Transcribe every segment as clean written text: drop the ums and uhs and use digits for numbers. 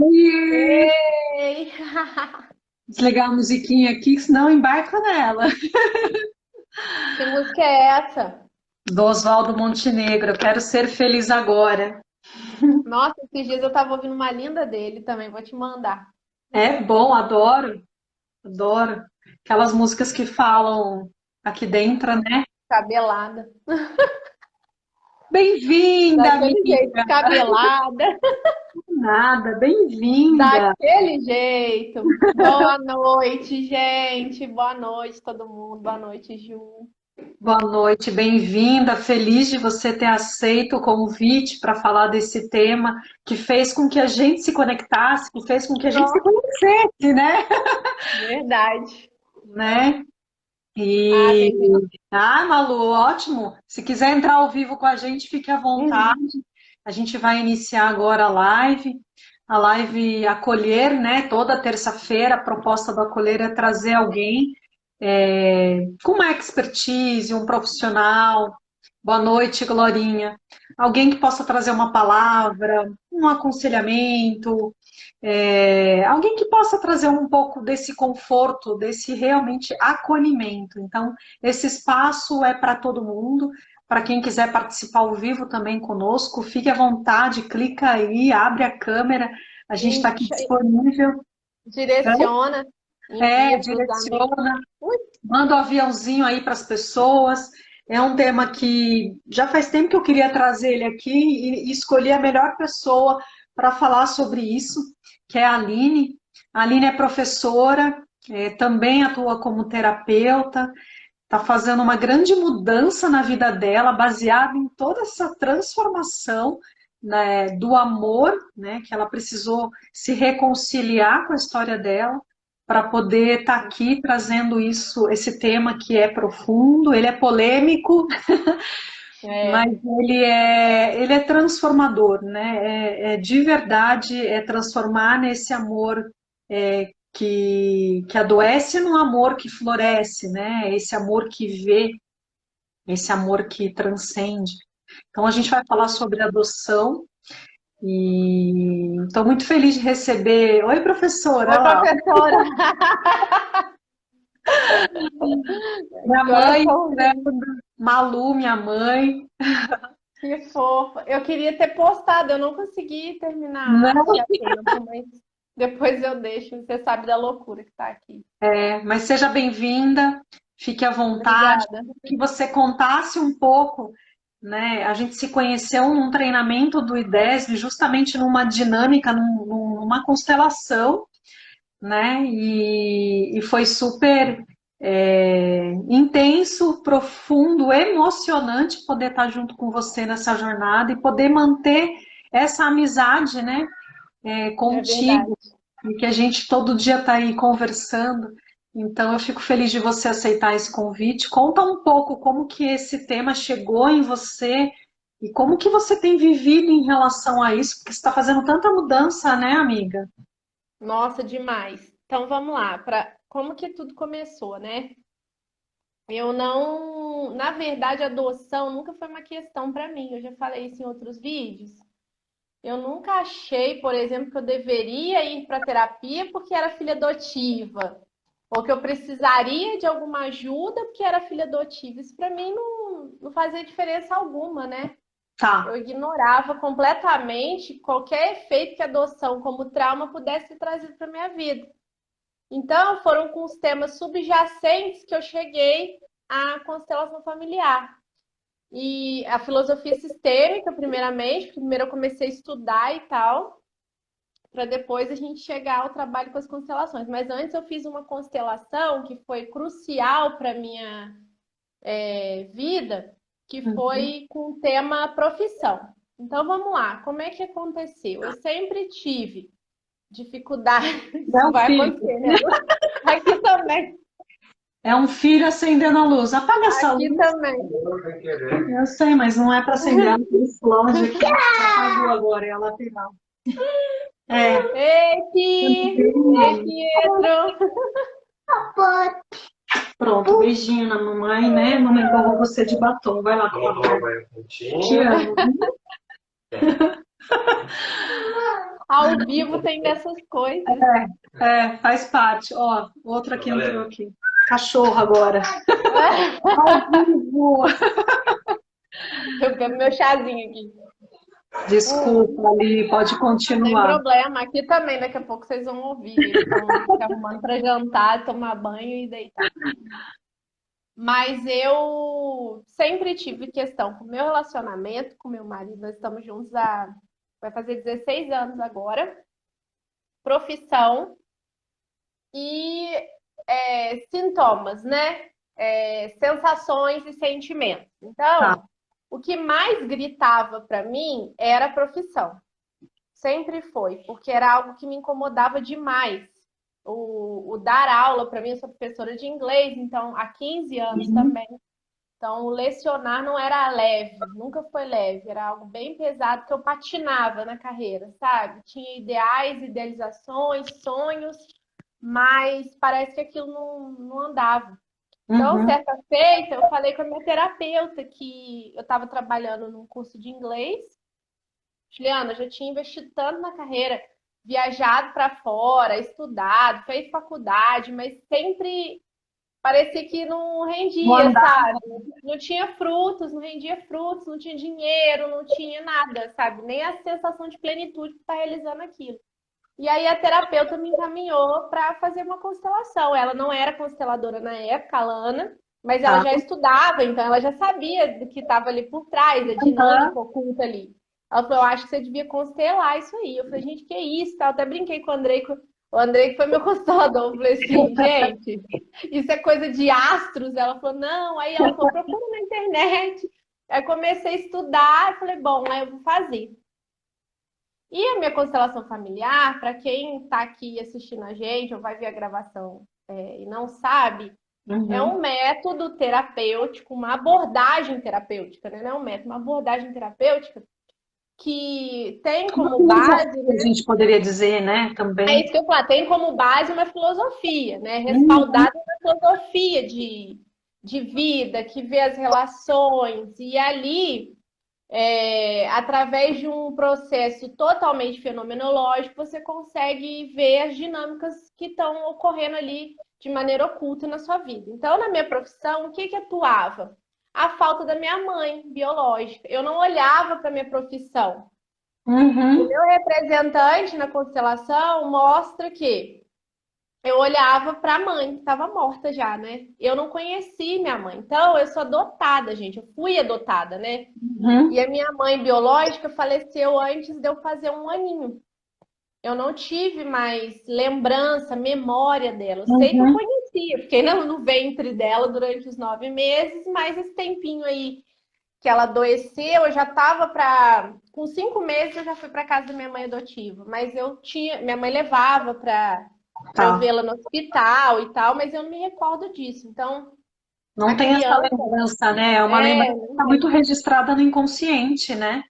Oi! Ei! Desligar a musiquinha aqui, senão embarca nela. Que música é essa? Do Oswaldo Montenegro, eu quero ser feliz agora. Nossa, esses dias eu tava ouvindo uma linda dele também, vou te mandar. É bom, adoro, adoro. Aquelas músicas que falam aqui dentro, né? Cabelada. Bem-vinda, Daquele jeito, amiga. cabelada. Nada, bem-vinda. Daquele jeito. Boa noite, gente. Boa noite, todo mundo. Boa noite, Ju. Boa noite, bem-vinda. Feliz de você ter aceito o convite para falar desse tema que fez com que a gente se conectasse, que fez com que a gente se Nossa, conhecesse, verdade. né? Ah, E, tem gente. Malu, ótimo. Se quiser entrar ao vivo com a gente, fique à vontade. A gente vai iniciar agora a live Acolher, né? Toda terça-feira, a proposta do Acolher é trazer alguém com uma expertise, um profissional. Boa noite, Glorinha. Alguém que possa trazer uma palavra, um aconselhamento, alguém que possa trazer um pouco desse conforto, desse realmente acolhimento. Então, esse espaço é para todo mundo. Para quem quiser participar ao vivo também conosco, fique à vontade, clica aí, abre a câmera, a gente está aqui disponível. Direciona, envia para os amigos. Direciona, Ui, manda o aviãozinho aí para as pessoas. É um tema que já faz tempo que eu queria trazer ele aqui e escolhi a melhor pessoa para falar sobre isso, que é a Aline. A Aline é professora, também atua como terapeuta, está fazendo uma grande mudança na vida dela, baseada em toda essa transformação, né, do amor, né, que ela precisou se reconciliar com a história dela para poder estar aqui trazendo isso, esse tema que é profundo, ele é polêmico, mas é, ele é transformador, né? De verdade, é transformar nesse amor que adoece num amor que floresce, né? Esse amor que vê, esse amor que transcende. Então a gente vai falar sobre adoção e estou muito feliz de receber. Oi, professora, oi, olha lá. professora. Minha Agora eu mãe, tô ouvindo. Malu, minha mãe. Que fofa. Eu queria ter postado, eu não consegui terminar a Não, arte a tempo, mas depois eu deixo. Você sabe da loucura que tá aqui. mas seja bem-vinda, fique à vontade. Obrigada. Que você contasse um pouco, né? A gente se conheceu num treinamento do IDESB, justamente numa dinâmica, numa constelação, né? E foi super intenso, profundo, emocionante poder estar junto com você nessa jornada e poder manter essa amizade, né? É verdade. Contigo, e que a gente todo dia está aí conversando. Então eu fico feliz de você aceitar esse convite. Conta um pouco como que esse tema chegou em você e como que você tem vivido em relação a isso, porque você está fazendo tanta mudança, né, amiga? Nossa, demais. Então vamos lá, para como que tudo começou, né? Eu não, na verdade, a adoção nunca foi uma questão para mim. Eu já falei isso em outros vídeos. Eu nunca achei, por exemplo, que eu deveria ir para terapia porque era filha adotiva, ou que eu precisaria de alguma ajuda porque era filha adotiva. Isso para mim não fazia diferença alguma, né? Eu Tá. ignorava completamente qualquer efeito que a adoção como trauma pudesse ter trazido para minha vida. Então, foram com os temas subjacentes que eu cheguei à constelação familiar. E a filosofia sistêmica, primeiramente, primeiro eu comecei a estudar e tal, para depois a gente chegar ao trabalho com as constelações. Mas antes eu fiz uma constelação que foi crucial para minha vida, que Uhum. foi com o tema profissão. Então vamos lá, como é que aconteceu? Eu sempre tive dificuldade, É isso um vai filho. acontecer, né? Aqui também, É um filho acendendo a luz. Apaga essa aqui luz. também. Eu sei, mas não é para acender a luz longe aqui. Apagou agora, é a lateral. É. Ei, Pi! Ei, Pietro! Pronto, beijinho na mamãe, né? Mamãe empurrou você de batom. Vai lá, papai. Te amo. Ao vivo tem dessas coisas. Faz parte. Ó, outro aqui entrou aqui. Cachorro agora. Ao vivo. Eu bebo meu chazinho aqui. Desculpa, Ali, pode Sem continuar. problema, aqui também, daqui a pouco vocês vão ouvir. Eles estão se arrumando para jantar, tomar banho e deitar. Mas eu sempre tive questão com o meu relacionamento, com meu marido. Nós estamos juntos vai fazer 16 anos agora. Profissão e sintomas, né? Sensações e sentimentos. Então, Tá. o que mais gritava para mim era a profissão. Sempre foi, porque era algo que me incomodava demais. O dar aula, para mim, eu sou professora de inglês, então há 15 anos também. Então, o lecionar não era leve, nunca foi leve, era algo bem pesado, que eu patinava na carreira, sabe? Tinha ideais, idealizações, sonhos, mas parece que aquilo não andava. Então, certa feita, eu falei com a minha terapeuta que eu estava trabalhando num curso de inglês. Juliana, eu já tinha investido tanto na carreira, viajado para fora, estudado, feito faculdade, mas sempre parecia que não rendia, sabe? Não tinha frutos, não rendia frutos, não tinha dinheiro, não tinha nada, sabe? Nem a sensação de plenitude de estar realizando aquilo. E aí a terapeuta me encaminhou para fazer uma constelação. Ela não era consteladora na época, a Lana, mas ela já estudava, então ela já sabia do que estava ali por trás, a dinâmica oculta ali. Ela falou, eu acho que você devia constelar isso aí. Eu falei, gente, que isso? Eu até brinquei com o Andrei, que foi meu constelador. Eu falei assim, gente, isso é coisa de astros? Ela falou, não. Aí ela falou, procura na internet. Aí comecei a estudar, falei, bom, aí eu vou fazer. E a minha constelação familiar, para quem está aqui assistindo a gente ou vai ver a gravação e não sabe, é um método terapêutico, uma abordagem terapêutica, né? Não é um método, uma abordagem terapêutica que tem como base... A gente poderia dizer, né, também. É isso que eu falo, tem como base uma filosofia, né? Respaldada na filosofia de vida, que vê as relações, e ali, através de um processo totalmente fenomenológico, você consegue ver as dinâmicas que estão ocorrendo ali de maneira oculta na sua vida. Então, na minha profissão, o que atuava? A falta da minha mãe biológica. Eu não olhava para a minha profissão. O meu representante na constelação mostra que eu olhava para a mãe, que estava morta já, né? Eu não conheci minha mãe. Então, eu sou adotada, gente. Eu fui adotada, né? E a minha mãe biológica faleceu antes de eu fazer 1 aninho. Eu não tive mais lembrança, memória dela. Eu sei que eu conhecia, fiquei no ventre dela durante os 9 meses, mas esse tempinho aí que ela adoeceu, eu já estava com 5 meses eu já fui para casa da minha mãe adotiva, mas minha mãe levava para eu vê-la no hospital e tal, mas eu não me recordo disso. Então, não tem essa lembrança, né? É uma lembrança muito registrada no inconsciente, né?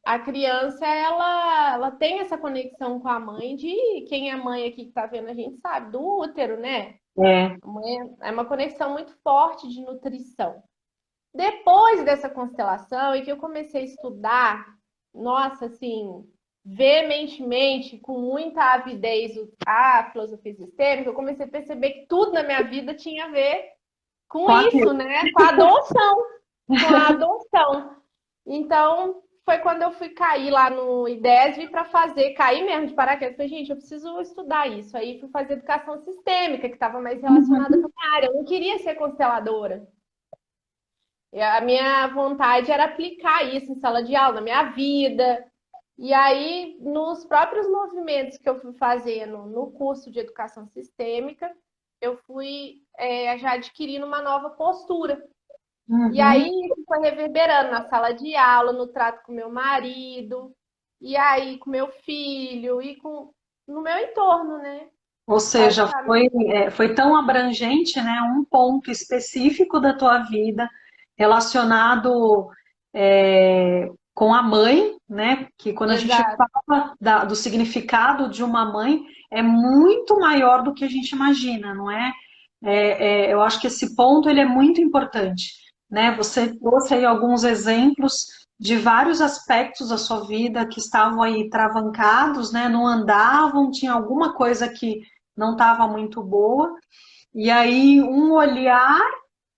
A criança, ela tem essa conexão com a mãe de quem é mãe aqui que tá vendo a gente sabe, do útero, né? A mãe é uma conexão muito forte de nutrição. Depois dessa constelação, e que eu comecei a estudar, nossa, assim, veementemente, com muita avidez, a filosofia sistêmica, eu comecei a perceber que tudo na minha vida tinha a ver com isso, né? Com a adoção. Com a adoção. Então, foi quando eu fui cair lá no IDESB para cair mesmo de paraquedas. Falei, gente, eu preciso estudar isso. Aí fui fazer educação sistêmica, que estava mais relacionada com a minha área. Eu não queria ser consteladora. A minha vontade era aplicar isso em sala de aula, na minha vida. E aí, nos próprios movimentos que eu fui fazendo no curso de educação sistêmica, eu fui já adquirindo uma nova postura. E aí, isso foi reverberando na sala de aula, no trato com meu marido, e aí com meu filho, e no meu entorno, né? Ou seja, foi tão abrangente, né? Um ponto específico da tua vida relacionado com a mãe, né? Que quando a gente fala do significado de uma mãe, é muito maior do que a gente imagina, não é? Eu acho que esse ponto ele é muito importante, né? Você trouxe aí alguns exemplos de vários aspectos da sua vida que estavam aí travancados, né? Não andavam, tinha alguma coisa que não estava muito boa. E aí um olhar,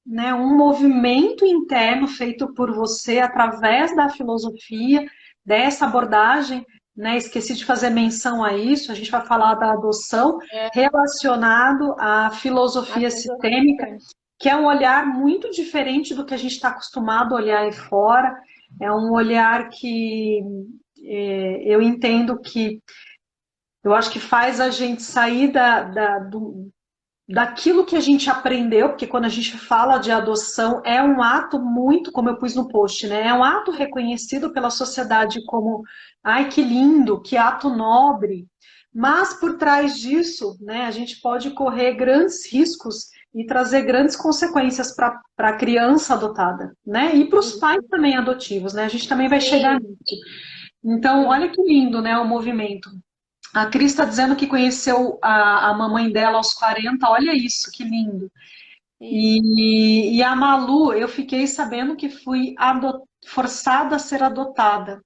né, um movimento interno feito por você através da filosofia, dessa abordagem, né? Esqueci de fazer menção a isso, a gente vai falar da adoção É, relacionado à a filosofia filosofia sistêmica, sistêmica. que é um olhar muito diferente do que a gente está acostumado a olhar aí fora. É um olhar que eu entendo que eu acho que faz a gente sair daquilo que a gente aprendeu, porque quando a gente fala de adoção, é um ato muito, como eu pus no post, né? É um ato reconhecido pela sociedade como, ai, que lindo, que ato nobre. Mas por trás disso, né, a gente pode correr grandes riscos e trazer grandes consequências para a criança adotada, né? E para os pais também adotivos, né? A gente também vai chegar Sim, nisso. Então, sim. olha que lindo, né, o movimento. A Cris está dizendo que conheceu a mamãe dela aos 40. Olha isso, que lindo. Isso. E a Malu, eu fiquei sabendo que fui forçada a ser adotada.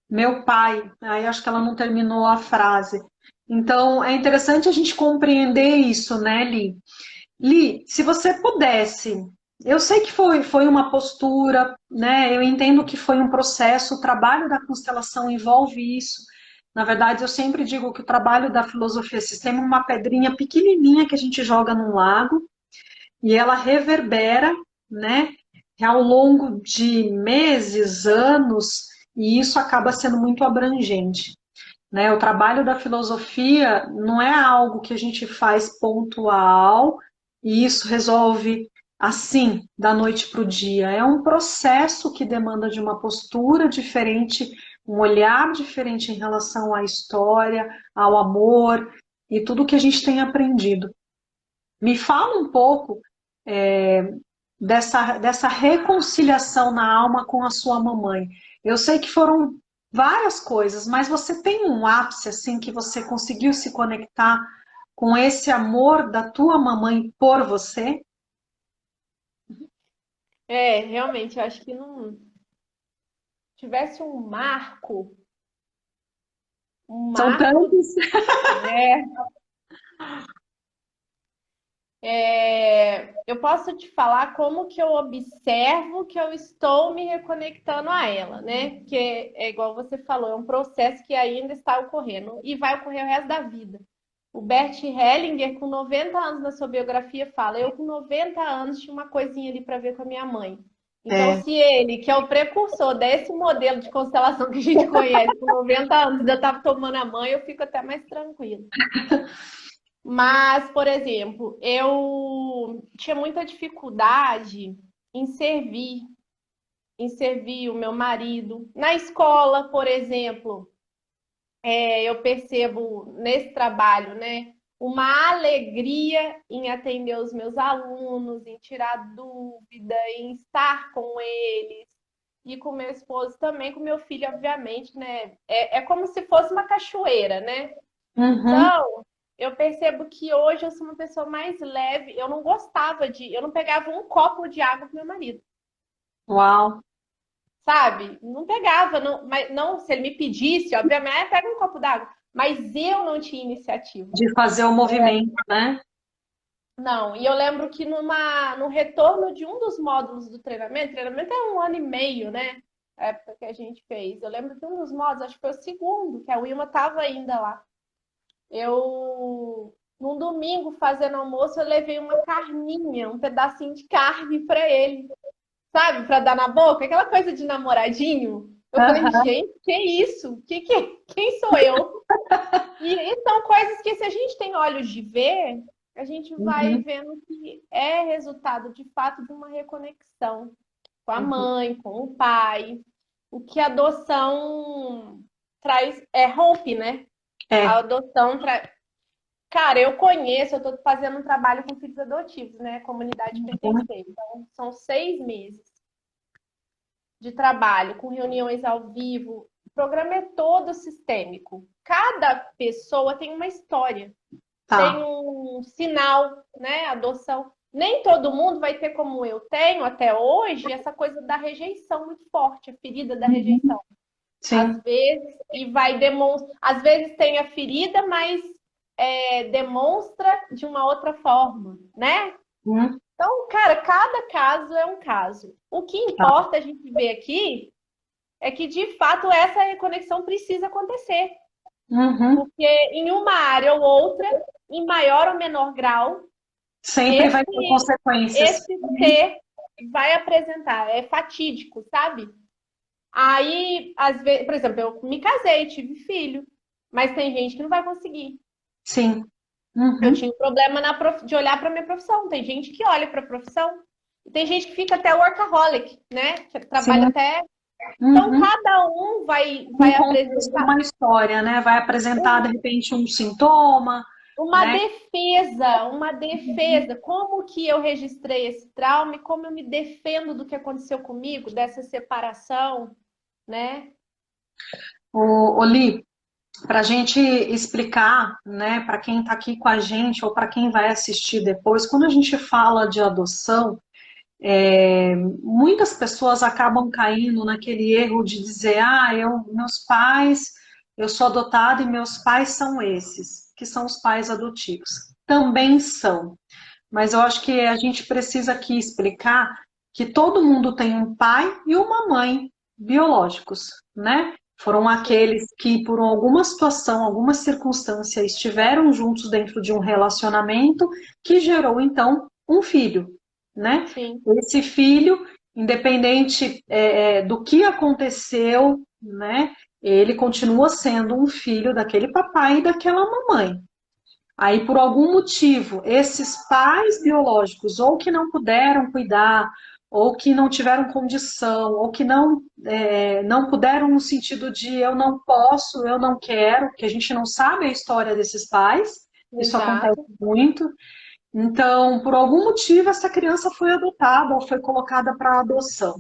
Meu pai, aí acho que ela não terminou a frase. Então, é interessante a gente compreender isso, né, Li? Li, se você pudesse, eu sei que foi uma postura, né? Eu entendo que foi um processo, o trabalho da constelação envolve isso. Na verdade, eu sempre digo que o trabalho da filosofia sistema é uma pedrinha pequenininha que a gente joga num lago e ela reverbera, né? Ao longo de meses, anos, e isso acaba sendo muito abrangente. Né? O trabalho da filosofia não é algo que a gente faz pontual e isso resolve assim, da noite para o dia. É um processo que demanda de uma postura diferente, um olhar diferente em relação à história, ao amor e tudo que a gente tem aprendido. Me fala um pouco dessa reconciliação na alma com a sua mamãe. Eu sei que foram várias coisas, mas você tem um ápice assim que você conseguiu se conectar com esse amor da tua mamãe por você? É, realmente, eu acho que não tivesse um São marco, tantos. né? Eu posso te falar como que eu observo que eu estou me reconectando a ela, né? Porque é igual você falou, é um processo que ainda está ocorrendo e vai ocorrer o resto da vida. O Bert Hellinger, com 90 anos na sua biografia, fala: eu com 90 anos tinha uma coisinha ali para ver com a minha mãe. Então, É, se ele, que é o precursor desse modelo de constelação que a gente conhece, com 90 anos, ainda estava tomando a mãe, eu fico até mais tranquila. Mas, por exemplo, eu tinha muita dificuldade em em servir o meu marido. Na escola, por exemplo, eu percebo nesse trabalho, né, uma alegria em atender os meus alunos, em tirar dúvida, em estar com eles. E com meu esposo também, com meu filho, obviamente, né? É como se fosse uma cachoeira, né? uhum, Então, eu percebo que hoje eu sou uma pessoa mais leve. Eu não gostava de. Eu não pegava um copo de água com meu marido, uau, sabe? Não pegava, não, mas não, se ele me pedisse, obviamente, pega um copo d'água. Mas eu não tinha iniciativa. de fazer o movimento, né? Não, e eu lembro que no retorno de um dos módulos do treinamento é um ano e meio, né? A época que a gente fez. Eu lembro que um dos módulos, acho que foi o segundo, que a Wilma estava ainda lá. Num domingo, fazendo almoço, eu levei uma carninha, um pedacinho de carne para ele, sabe? Para dar na boca, aquela coisa de namoradinho. Eu falei, Aham, gente, que isso? Quem sou eu? E são coisas que, se a gente tem olhos de ver, a gente vai uhum, vendo que é resultado, de fato, de uma reconexão com a uhum. mãe, com o pai. O que a adoção traz, rompe, né? A É, adoção traz. Cara, eu conheço, eu estou fazendo um trabalho com filhos adotivos, né? Comunidade uhum, pertencer. Então, são 6 meses de trabalho, com reuniões ao vivo. O programa é todo sistêmico. Cada pessoa tem uma história, tem tá. um sinal, né? Adoção. nem todo mundo vai ter como eu tenho até hoje essa coisa da rejeição muito forte, a ferida da Uhum. rejeição. Às Sim. vezes, e vai demonstrar, às vezes tem a ferida, mas demonstra de uma outra forma, né? Uhum. Então, cara, cada caso é um caso. O que Tá. importa a gente ver aqui é que, de fato, essa reconexão precisa acontecer. Uhum. Porque em uma área ou outra, em maior ou menor grau, Sempre esse, vai ter consequências. esse ser vai apresentar. É fatídico, sabe? Aí, às vezes, por exemplo, eu me casei, tive filho, mas tem gente que não vai conseguir. Sim. Eu Uhum. tinha um problema de olhar para minha profissão. Tem gente que olha para a profissão. E tem gente que fica até workaholic, né? Que trabalha Sim. até. Então, Uhum. cada um vai Um contexto, apresentar uma história, né? Vai apresentar, de repente, um sintoma, uma né? defesa, uma defesa. Como que eu registrei esse trauma e como eu me defendo do que aconteceu comigo, dessa separação, né? Li, para a gente explicar, né, para quem está aqui com a gente ou para quem vai assistir depois, quando a gente fala de adoção, muitas pessoas acabam caindo naquele erro de dizer, meus pais, eu sou adotada e meus pais são esses, que são os pais adotivos. Também são, mas eu acho que a gente precisa aqui explicar que todo mundo tem um pai e uma mãe biológicos, né? Foram Sim, aqueles que, por alguma situação, alguma circunstância, estiveram juntos dentro de um relacionamento que gerou, então, um filho, né? sim, Esse filho, independente do que aconteceu, né? Ele continua sendo um filho daquele papai e daquela mamãe. Aí, por algum motivo, esses pais biológicos, ou que não puderam cuidar, ou que não tiveram condição, ou que não puderam no sentido de eu não posso, eu não quero, que a gente não sabe a história desses pais, isso acontece exato. muito. Então, por algum motivo, essa criança foi adotada ou foi colocada para adoção.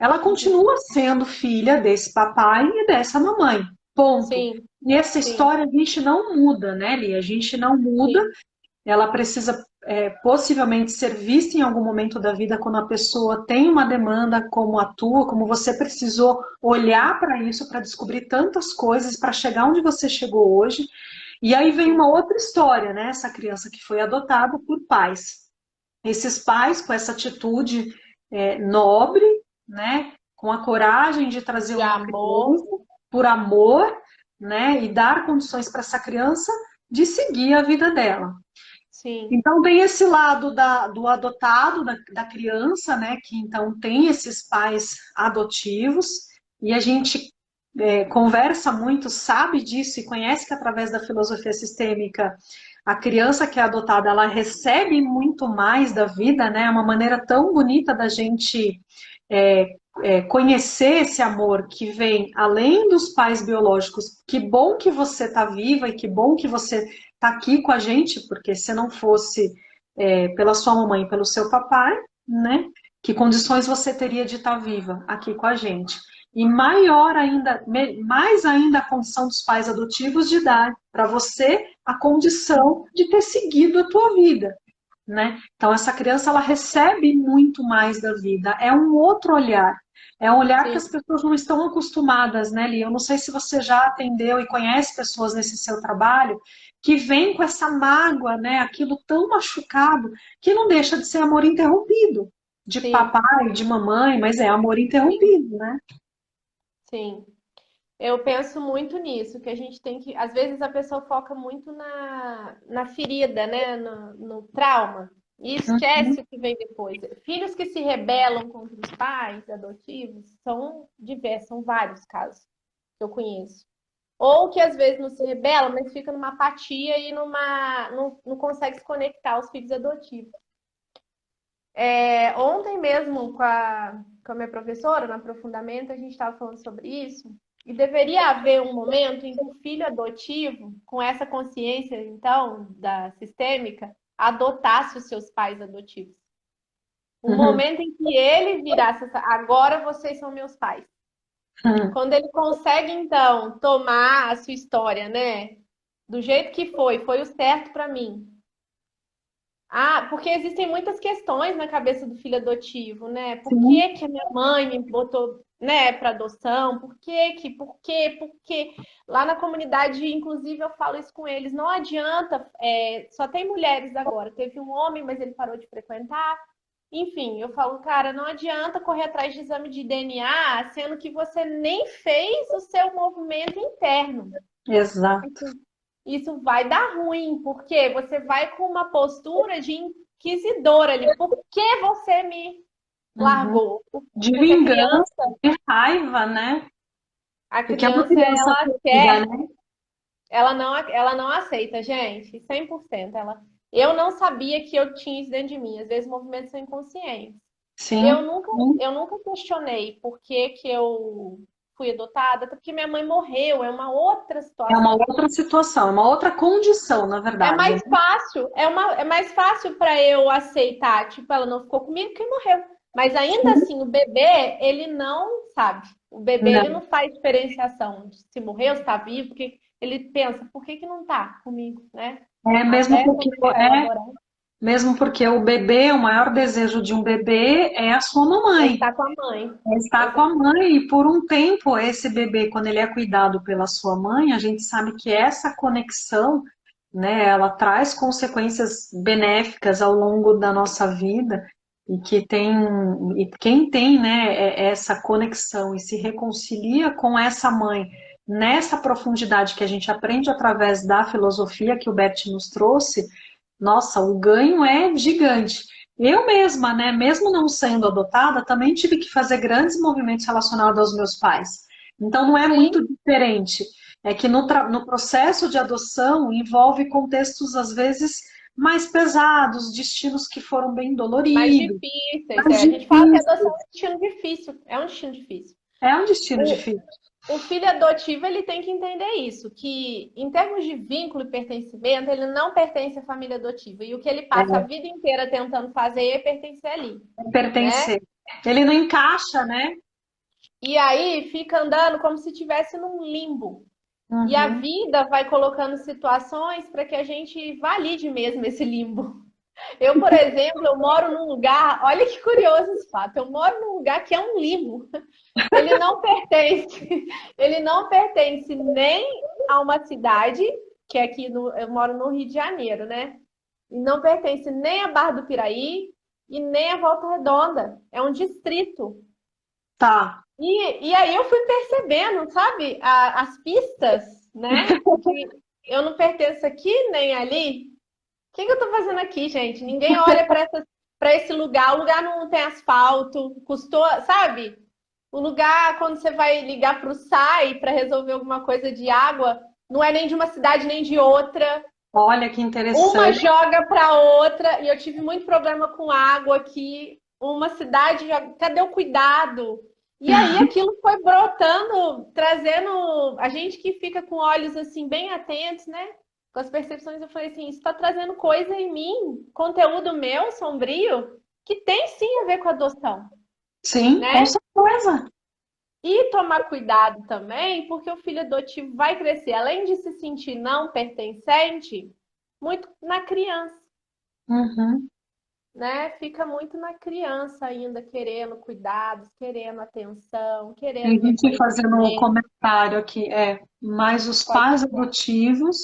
Ela Uhum. continua sendo filha desse papai e dessa mamãe. Ponto. Sim, E essa sim, história a gente não muda, né, Lia? A gente não muda. sim, Ela precisa possivelmente ser vista em algum momento da vida quando a pessoa tem uma demanda como a tua, como você precisou sim, olhar para isso para descobrir tantas coisas para chegar onde você chegou hoje. E aí vem sim. uma outra história, né? Essa criança que foi adotada por pais. Esses pais com essa atitude nobre, né? Com a coragem de trazer De uma amor, criança por amor, né? E dar condições para essa criança de seguir a vida dela. sim, Então tem esse lado do adotado, da criança, né, que então tem esses pais adotivos, e a gente conversa muito, sabe disso e conhece que através da filosofia sistêmica a criança que é adotada, ela recebe muito mais da vida, né, é uma maneira tão bonita da gente conhecer esse amor que vem além dos pais biológicos. Que bom que você está viva e que bom que você está aqui com a gente, porque se não fosse pela sua mamãe e pelo seu papai, né? Que condições você teria de estar viva aqui com a gente? E maior ainda, mais ainda a condição dos pais adotivos de dar para você a condição de ter seguido a tua vida, né? Então essa criança ela recebe muito mais da vida, é um outro olhar. É um olhar que sim. as pessoas não estão acostumadas, né, Lia? Eu não sei se você já atendeu e conhece pessoas nesse seu trabalho que vêm com essa mágoa, né, aquilo tão machucado, que não deixa de ser amor interrompido, de Sim, papai, de mamãe, mas é amor sim, interrompido, né? sim. Eu penso muito nisso, que a gente tem que. Às vezes a pessoa foca muito na ferida, né? No trauma, e Uhum. esquece o que vem depois. Filhos que se rebelam contra os pais adotivos são diversos, são vários casos que eu conheço. Ou que às vezes não se rebelam, mas fica numa apatia e não consegue se conectar aos filhos adotivos. Ontem mesmo, com a minha professora, no aprofundamento, a gente estava falando sobre isso. E deveria haver um momento em que o filho adotivo, com essa consciência, então, da sistêmica, adotasse os seus pais adotivos. Um Uhum. momento em que ele virasse essa, agora vocês são meus pais. Uhum. Quando ele consegue, então, tomar a sua história, né? Do jeito que foi o certo para mim. Ah, porque existem muitas questões na cabeça do filho adotivo, né? Por Sim. que que a minha mãe me botou, né, para adoção? Por quê? Lá na comunidade, inclusive, eu falo isso com eles. Não adianta, só tem mulheres agora. Teve um homem, mas ele parou de frequentar. Enfim, eu falo, cara, não adianta correr atrás de exame de DNA, sendo que você nem fez o seu movimento interno. Exato. Isso vai dar ruim, porque você vai com uma postura de inquisidora ali. Por que você me Uhum. largou? De Porque vingança, de raiva, né? a Porque é uma criança criança ela ferida, quer, né? ela não aceita, gente, 100%. Eu não sabia que eu tinha isso dentro de mim. Às vezes movimentos são inconscientes. Eu Sim. nunca, Sim. eu nunca questionei por que que eu fui adotada, até porque minha mãe morreu, é uma outra É uma situação. outra situação, é uma outra condição, na É verdade, né? mais fácil, é mais fácil para eu aceitar, tipo, ela não ficou comigo que morreu. Mas ainda Sim. assim, o bebê, ele não sabe. O bebê, ele Não. não faz diferenciação de se morreu, se está vivo, porque ele pensa, por que que não tá comigo, né? É mesmo Até porque começar a é elaborar. mesmo porque o bebê, o maior desejo de um bebê é a sua É mamãe. estar com a mãe. É estar com a Exato. mãe e por um tempo esse bebê, quando ele é cuidado pela sua mãe, a gente sabe que essa conexão, né, ela traz consequências benéficas ao longo da nossa vida e que tem e quem tem, né, essa conexão e se reconcilia com essa mãe nessa profundidade que a gente aprende através da filosofia que o Bert nos trouxe, nossa, o ganho é gigante. Eu mesma, né, mesmo não sendo adotada, também tive que fazer grandes movimentos relacionados aos meus pais. Então não é Sim, muito diferente. É que no processo de adoção envolve contextos, às vezes, mais pesados, destinos que foram bem mais doloridos, difíceis. mais É. A gente fala que a difíceis. adoção é um destino difícil. É um destino difícil. É um destino O, difícil. O filho adotivo, ele tem que entender isso, que em termos de vínculo e pertencimento, ele não pertence à família adotiva. E o que ele passa a vida inteira tentando fazer é pertencer ali, É né? pertencer. Ele não encaixa, né? E aí fica andando como se estivesse num limbo. E a Uhum. vida vai colocando situações para que a gente valide mesmo esse limbo. Eu, por exemplo, eu moro num lugar, olha que curioso esse fato, eu moro num lugar que é um limbo. Ele não pertence, ele não pertence nem a uma cidade, que é aqui no, eu moro no Rio de Janeiro, né? E não pertence nem a Barra do Piraí e nem a Volta Redonda. É um distrito. Tá. E aí eu fui percebendo, sabe, as pistas, né? Que eu não pertenço aqui nem ali. O que que eu tô fazendo aqui, gente? Ninguém olha para esse lugar. O lugar não tem asfalto, custou, sabe? O lugar, quando você vai ligar para o SAI para resolver alguma coisa de água, não é nem de uma cidade nem de outra. Olha que Uma interessante. joga para outra, e eu tive muito problema com água aqui. Uma cidade joga. Cadê o cuidado? E aí aquilo foi brotando, trazendo a gente que fica com olhos assim bem atentos, né? Com as percepções, eu falei assim, isso está trazendo coisa em mim, conteúdo meu, sombrio, que tem sim a ver com adoção, Sim, com né? certeza. E tomar cuidado também, porque o filho adotivo vai crescer, além de se sentir não pertencente, muito na criança, Uhum. né? Fica muito na criança ainda, querendo cuidados, querendo atenção, Tem querendo gente fazendo um reconhecimento. comentário aqui, mas os Pode. pais adotivos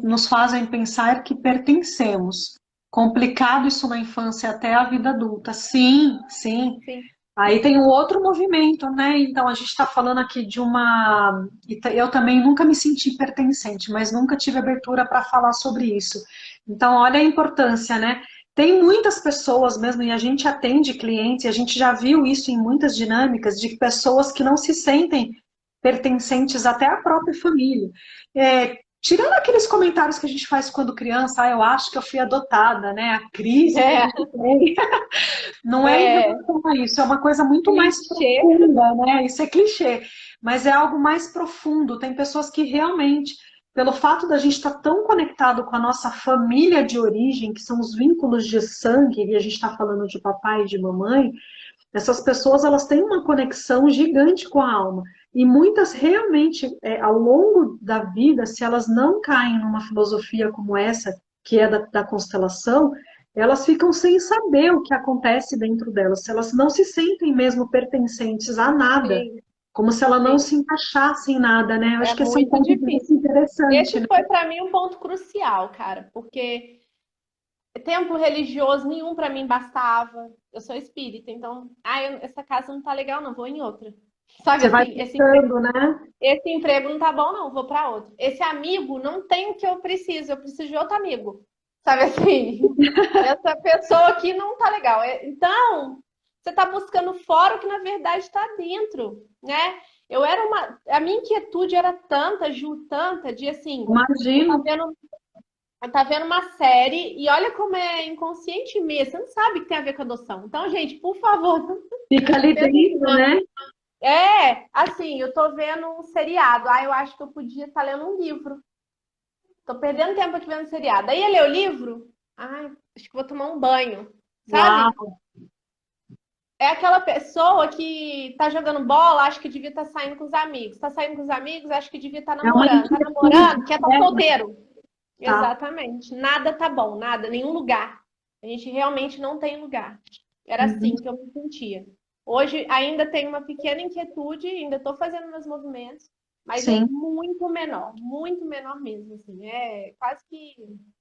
nos fazem pensar que pertencemos. Complicado isso na infância até a vida adulta. Sim, sim. Sim. Aí tem o outro movimento, né? Então a gente está falando aqui de uma. Eu também nunca me senti pertencente, mas nunca tive abertura para falar sobre isso. Então, olha a importância, né? Tem muitas pessoas mesmo, e a gente atende clientes, e a gente já viu isso em muitas dinâmicas, de pessoas que não se sentem pertencentes até à própria família. Tirando aqueles comentários que a gente faz quando criança, eu acho que eu fui adotada, né? A crise que a É, gente tem. Não é em é relação a isso, é uma coisa muito mais clichê. profunda, né? Isso é clichê, mas é algo mais profundo. Tem pessoas que realmente, pelo fato da gente estar tão conectado com a nossa família de origem, que são os vínculos de sangue, e a gente está falando de papai e de mamãe, essas pessoas elas têm uma conexão gigante com a alma. E muitas realmente, ao longo da vida, se elas não caem numa filosofia como essa, que é da constelação, elas ficam sem saber o que acontece dentro delas, se elas não se sentem mesmo pertencentes a nada, Sim, como se ela não sim. se encaixasse em nada, né? Eu É acho que esse é um muito ponto de difícil. vista interessante, Esse né? foi para mim um ponto crucial, cara, porque templo religioso nenhum para mim bastava. Eu sou espírita, então, essa casa não tá legal, não, vou em outra. Sabe Você vai assim, pensando, né? esse emprego não tá bom, não, vou para outro. Esse amigo não tem o que eu preciso de outro amigo. Sabe assim? Essa pessoa aqui não tá legal. Então, você tá buscando fora o que na verdade está dentro, né? A minha inquietude era tanta, Ju, tanta, de assim, eu Imagino, tava vendo, eu tava vendo uma série e olha como é inconsciente mesmo, você não sabe o que tem a ver com adoção. Então, gente, por favor, fica ali pensa dentro, né? assim, eu tô vendo um seriado. Eu acho que eu podia estar lendo um livro. Tô perdendo tempo aqui vendo seriado. Aí ia ler o livro? Acho que vou tomar um banho, sabe? Uau, É aquela pessoa que tá jogando bola, acho que devia estar saindo com os amigos. Tá saindo com os amigos, acho que devia estar é uma namorando. Tá inquietude, namorando, quer estar né? solteiro. Tá. Exatamente. Nada tá bom, nada, nenhum lugar. A gente realmente não tem lugar. Era Uhum. assim que eu me sentia. Hoje ainda tenho uma pequena inquietude, ainda estou fazendo meus movimentos, mas é Sim. muito menor mesmo, assim. É quase que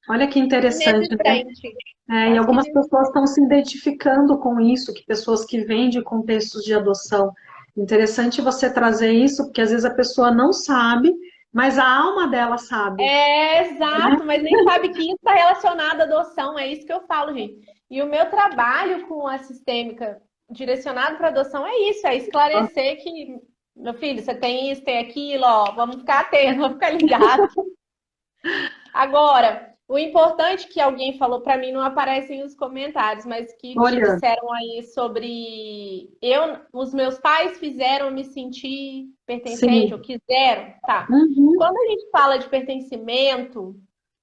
Olha que interessante, né? inexistente. E Quase que algumas pessoas inexistente. estão se identificando com isso, que pessoas que vêm de contextos de adoção. Interessante você trazer isso, porque às vezes a pessoa não sabe, mas a alma dela sabe, né? Exato, mas nem sabe que isso está relacionado à adoção, é isso que eu falo, gente. E o meu trabalho com a sistêmica direcionado para adoção é isso, é esclarecer que, meu filho, você tem isso, tem aquilo, ó, vamos ficar atentos, vamos ficar ligados. Agora, o importante que alguém falou para mim não aparece nos comentários, mas que te Olha, disseram aí sobre os meus pais fizeram me sentir pertencente ou sim, quiseram, tá? uhum, Quando a gente fala de pertencimento,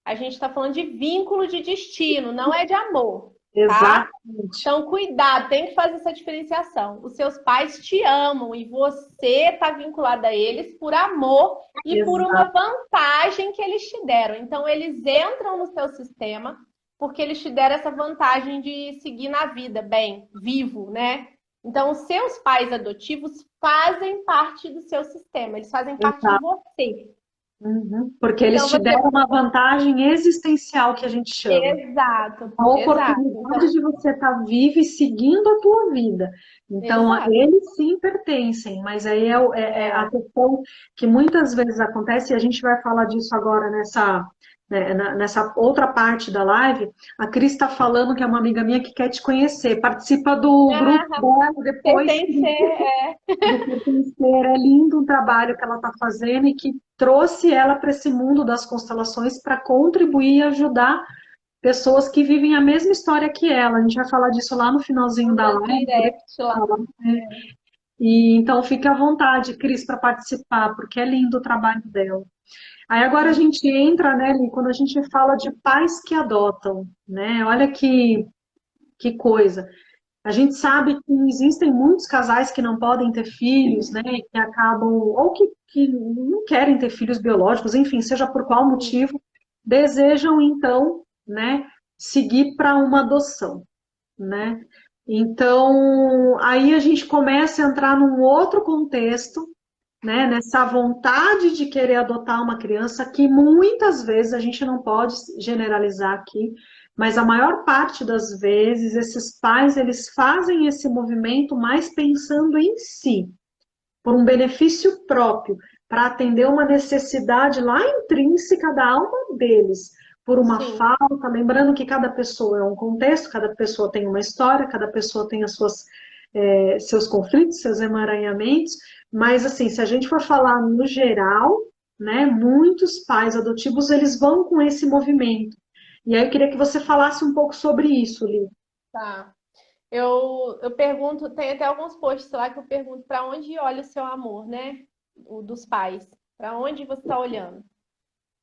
a gente está falando de vínculo de destino, não é de amor, tá? exatamente, Então, cuidado, tem que fazer essa diferenciação. Os seus pais te amam e você está vinculado a eles por amor e por uma exato, vantagem que eles te deram. Então, eles entram no seu sistema porque eles te deram essa vantagem de seguir na vida bem, vivo, né? Então, os seus pais adotivos fazem parte do seu sistema, eles fazem parte de exato. você. Uhum. Porque eles Então, te você. deram uma vantagem existencial que a gente chama. Exato, A exato. oportunidade Então, de você estar vivo e seguindo a tua vida. Então, exato. eles sim pertencem, mas aí é a É. questão que muitas vezes acontece, e a gente vai falar disso agora nessa outra parte da live. A Cris está falando que é uma amiga minha que quer te conhecer, participa do grupo Ah, dela depois, pertencer, do Pertencer. É lindo o trabalho que ela está fazendo e que trouxe ela para esse mundo das constelações para contribuir e ajudar pessoas que vivem a mesma história que ela. A gente vai falar disso lá no finalzinho da manda live. direct lá. E então fique à vontade, Cris, para participar, porque é lindo o trabalho dela. Aí agora a gente entra, né, Li, quando a gente fala de pais que adotam, né? Olha que coisa. A gente sabe que existem muitos casais que não podem ter filhos, né, que acabam, ou que não querem ter filhos biológicos, enfim, seja por qual motivo, desejam então, né, seguir para uma adoção, né? Então, aí a gente começa a entrar num outro contexto, né, nessa vontade de querer adotar uma criança, que muitas vezes a gente não pode generalizar aqui, mas a maior parte das vezes esses pais eles fazem esse movimento mais pensando em si, por um benefício próprio, para atender uma necessidade lá intrínseca da alma deles, por uma Sim, falta, lembrando que cada pessoa é um contexto, cada pessoa tem uma história, cada pessoa tem seus conflitos, seus emaranhamentos, mas assim, se a gente for falar no geral, né, muitos pais adotivos eles vão com esse movimento. E aí eu queria que você falasse um pouco sobre isso, Li. tá. Eu pergunto, tem até alguns posts lá que eu pergunto para onde olha o seu amor, né? O dos pais. Para onde você está olhando?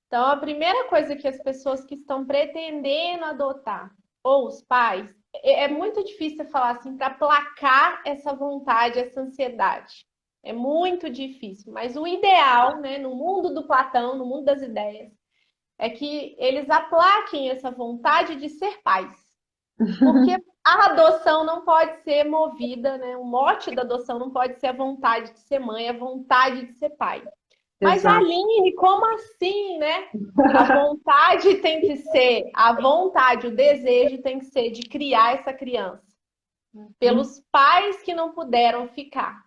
Então, a primeira coisa que as pessoas que estão pretendendo adotar, ou os pais, é muito difícil falar assim, para placar essa vontade, essa ansiedade. É muito difícil. Mas o ideal, né, no mundo do Platão, no mundo das ideias, é que eles aplaquem essa vontade de ser pais. Porque a adoção não pode ser movida, né? O mote da adoção não pode ser a vontade de ser mãe, a vontade de ser pai. Mas, Exato. Aline, como assim, né? A vontade tem que ser, a vontade, o desejo tem que ser de criar essa criança pelos pais que não puderam ficar.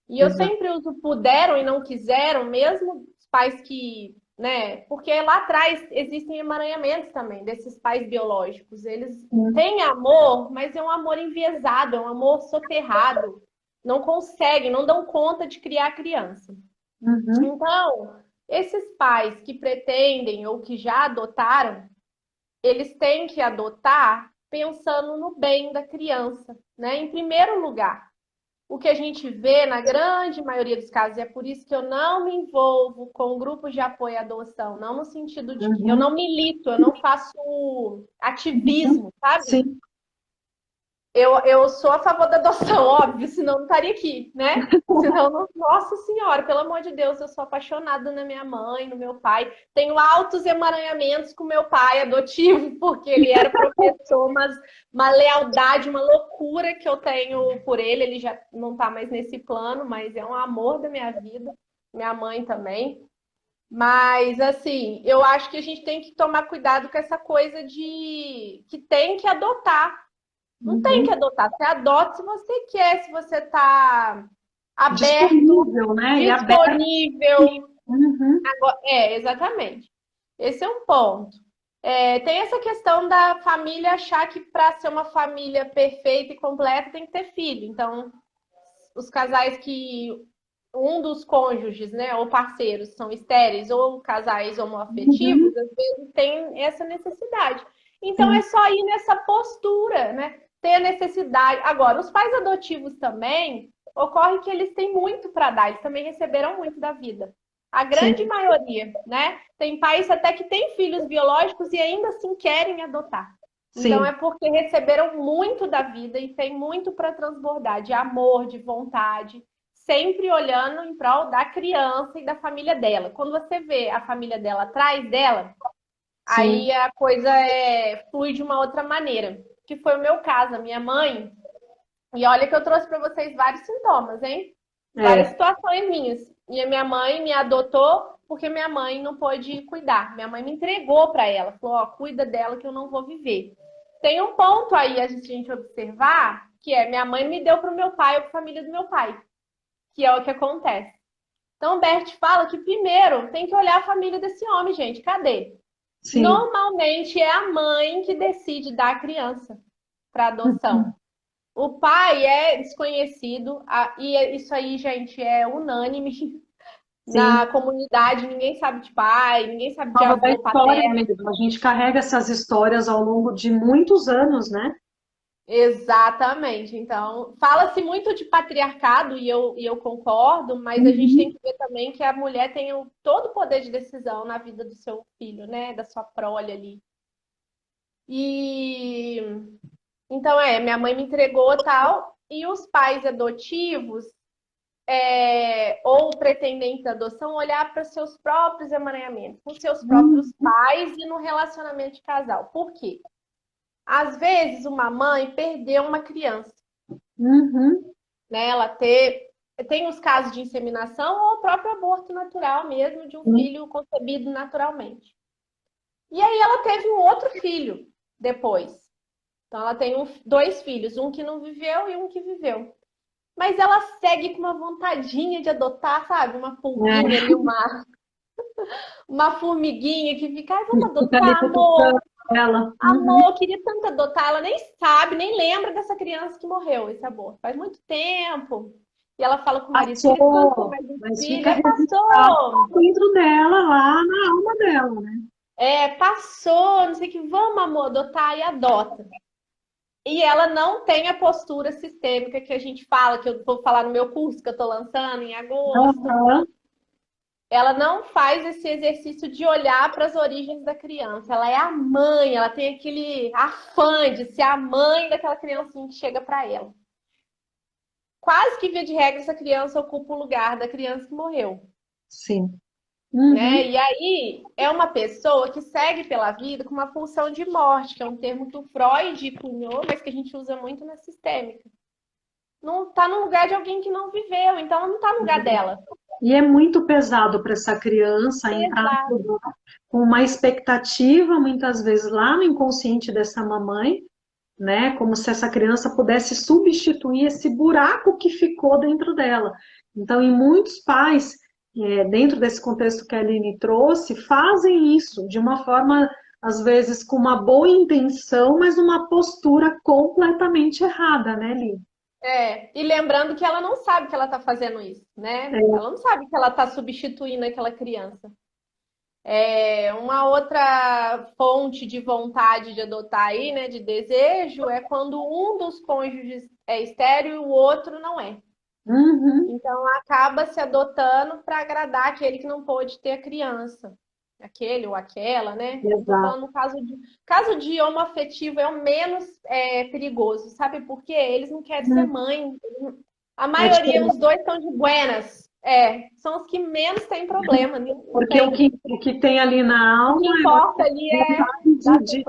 E eu Exato. sempre uso puderam e não quiseram, mesmo os pais que, né? Porque lá atrás existem emaranhamentos também desses pais biológicos. Eles têm amor, mas é um amor enviesado, é um amor soterrado. Não conseguem, não dão conta de criar a criança. Uhum. Então, esses pais que pretendem ou que já adotaram, eles têm que adotar pensando no bem da criança, né? Em primeiro lugar. O que a gente vê na grande maioria dos casos, e é por isso que eu não me envolvo com grupos de apoio à adoção, não no sentido de que eu Uhum. não milito, eu não faço Uhum. ativismo, sabe? Sim. Eu sou a favor da adoção, óbvio, senão não estaria aqui, né? Senão, nossa senhora, pelo amor de Deus, eu sou apaixonada na minha mãe, no meu pai. Tenho altos emaranhamentos com meu pai adotivo, porque ele era professor, mas uma lealdade, uma loucura que eu tenho por ele. Ele já não está mais nesse plano, mas é um amor da minha vida. Minha mãe também. Mas, assim, eu acho que a gente tem que tomar cuidado com essa coisa de que tem que adotar. Não tem que Uhum. adotar. Você adota se você quer, se você está aberto, Disponível, né? E aberto. disponível. Uhum. É, exatamente. Esse é um ponto. É, tem essa questão da família achar que para ser uma família perfeita e completa tem que ter filho. Então, os casais que um dos cônjuges, né, ou parceiros são estéreis ou casais homoafetivos, Uhum. às vezes tem essa necessidade. Então é Sim, só ir nessa postura, né? Ter a necessidade. Agora, os pais adotivos também, ocorre que eles têm muito para dar, eles também receberam muito da vida. A grande sim, maioria, né? Tem pais até que têm filhos biológicos e ainda assim querem adotar. Então é sim, porque receberam muito da vida e tem muito para transbordar de amor, de vontade, sempre olhando em prol da criança e da família dela. Quando você vê a família dela atrás dela, aí sim. a coisa flui de uma outra maneira. Que foi o meu caso, a minha mãe. E olha que eu trouxe para vocês vários sintomas, hein? Várias É, situações minhas. E a minha mãe me adotou porque minha mãe não pôde cuidar. Minha mãe me entregou para ela. Falou, ó, cuida dela que eu não vou viver. Tem um ponto aí a gente observar, que é minha mãe me deu para o meu pai ou para a família do meu pai, que é o que acontece. Então, o Bert fala que primeiro tem que olhar a família desse homem, gente. Cadê? sim. Normalmente é a mãe que decide dar a criança para adoção. O pai é desconhecido, e isso aí, gente, é unânime na Sim. comunidade. Ninguém sabe de pai, ninguém sabe de Prova da avô história paterno. mesmo. A gente carrega essas histórias ao longo de muitos anos, né? Exatamente. Então, fala-se muito de patriarcado, e eu concordo, mas a gente tem Uhum. que ver também que a mulher tem todo o poder de decisão na vida do seu filho, né? Da sua prole ali. E então minha mãe me entregou tal, e os pais adotivos ou pretendentes da adoção olhar para seus próprios emaranhamentos, com seus próprios Uhum. pais e no relacionamento de casal. Por quê? Às vezes uma mãe perdeu uma criança, Uhum. né? Tem os casos de inseminação ou o próprio aborto natural mesmo de um Sim. filho concebido naturalmente. E aí ela teve um outro filho depois. Então ela tem dois filhos, um que não viveu e um que viveu. Mas ela segue com uma vontadinha de adotar, sabe? Uma pulguinha É. ali, uma formiguinha que fica, ai, vamos Fica ali adotar, cutucando amor. ela. Uhum. Amor, queria tanto adotar. Ela nem sabe, nem lembra dessa criança que morreu, esse aborto. Faz muito tempo. E ela fala com o marido, queria tanto ter Passou, mais um mas filho. fica É, registrado passou. dentro dela, lá na alma dela, né? Passou, não sei o que. Vamos, amor, adotar e adota. E ela não tem a postura sistêmica que a gente fala, que eu vou falar no meu curso que eu tô lançando em agosto. Aham. Ela não faz esse exercício de olhar para as origens da criança. Ela é a mãe, ela tem aquele afã de ser a mãe daquela criancinha que chega para ela. quase que via de regra essa criança ocupa o lugar da criança que morreu. Sim. Né? E aí é uma pessoa que segue pela vida com uma pulsão de morte, que é um termo que o Freud cunhou, mas que a gente usa muito na sistêmica. Não está no lugar de alguém que não viveu, então ela não está no lugar dela. E é muito pesado para essa criança entrar com uma expectativa, muitas vezes, lá no inconsciente dessa mamãe, né? Como se essa criança pudesse substituir esse buraco que ficou dentro dela. Então, em muitos pais, dentro desse contexto que a Aline trouxe, fazem isso de uma forma, às vezes, com uma boa intenção, mas uma postura completamente errada, né, Li? E lembrando que ela não sabe que ela está fazendo isso, né? Ela não sabe que ela está substituindo aquela criança. Uma outra fonte de vontade de adotar aí, né, de desejo, é quando um dos cônjuges é estéril e o outro não é. Então acaba se adotando para agradar aquele que não pôde ter a criança. Aquele ou aquela, né? Estou falando no caso de homoafetivo é o menos perigoso, sabe por quê? Eles não querem ser mãe. A maioria, os dois estão de buenas. São os que menos têm problema. Porque o que tem ali na alma o que importa ali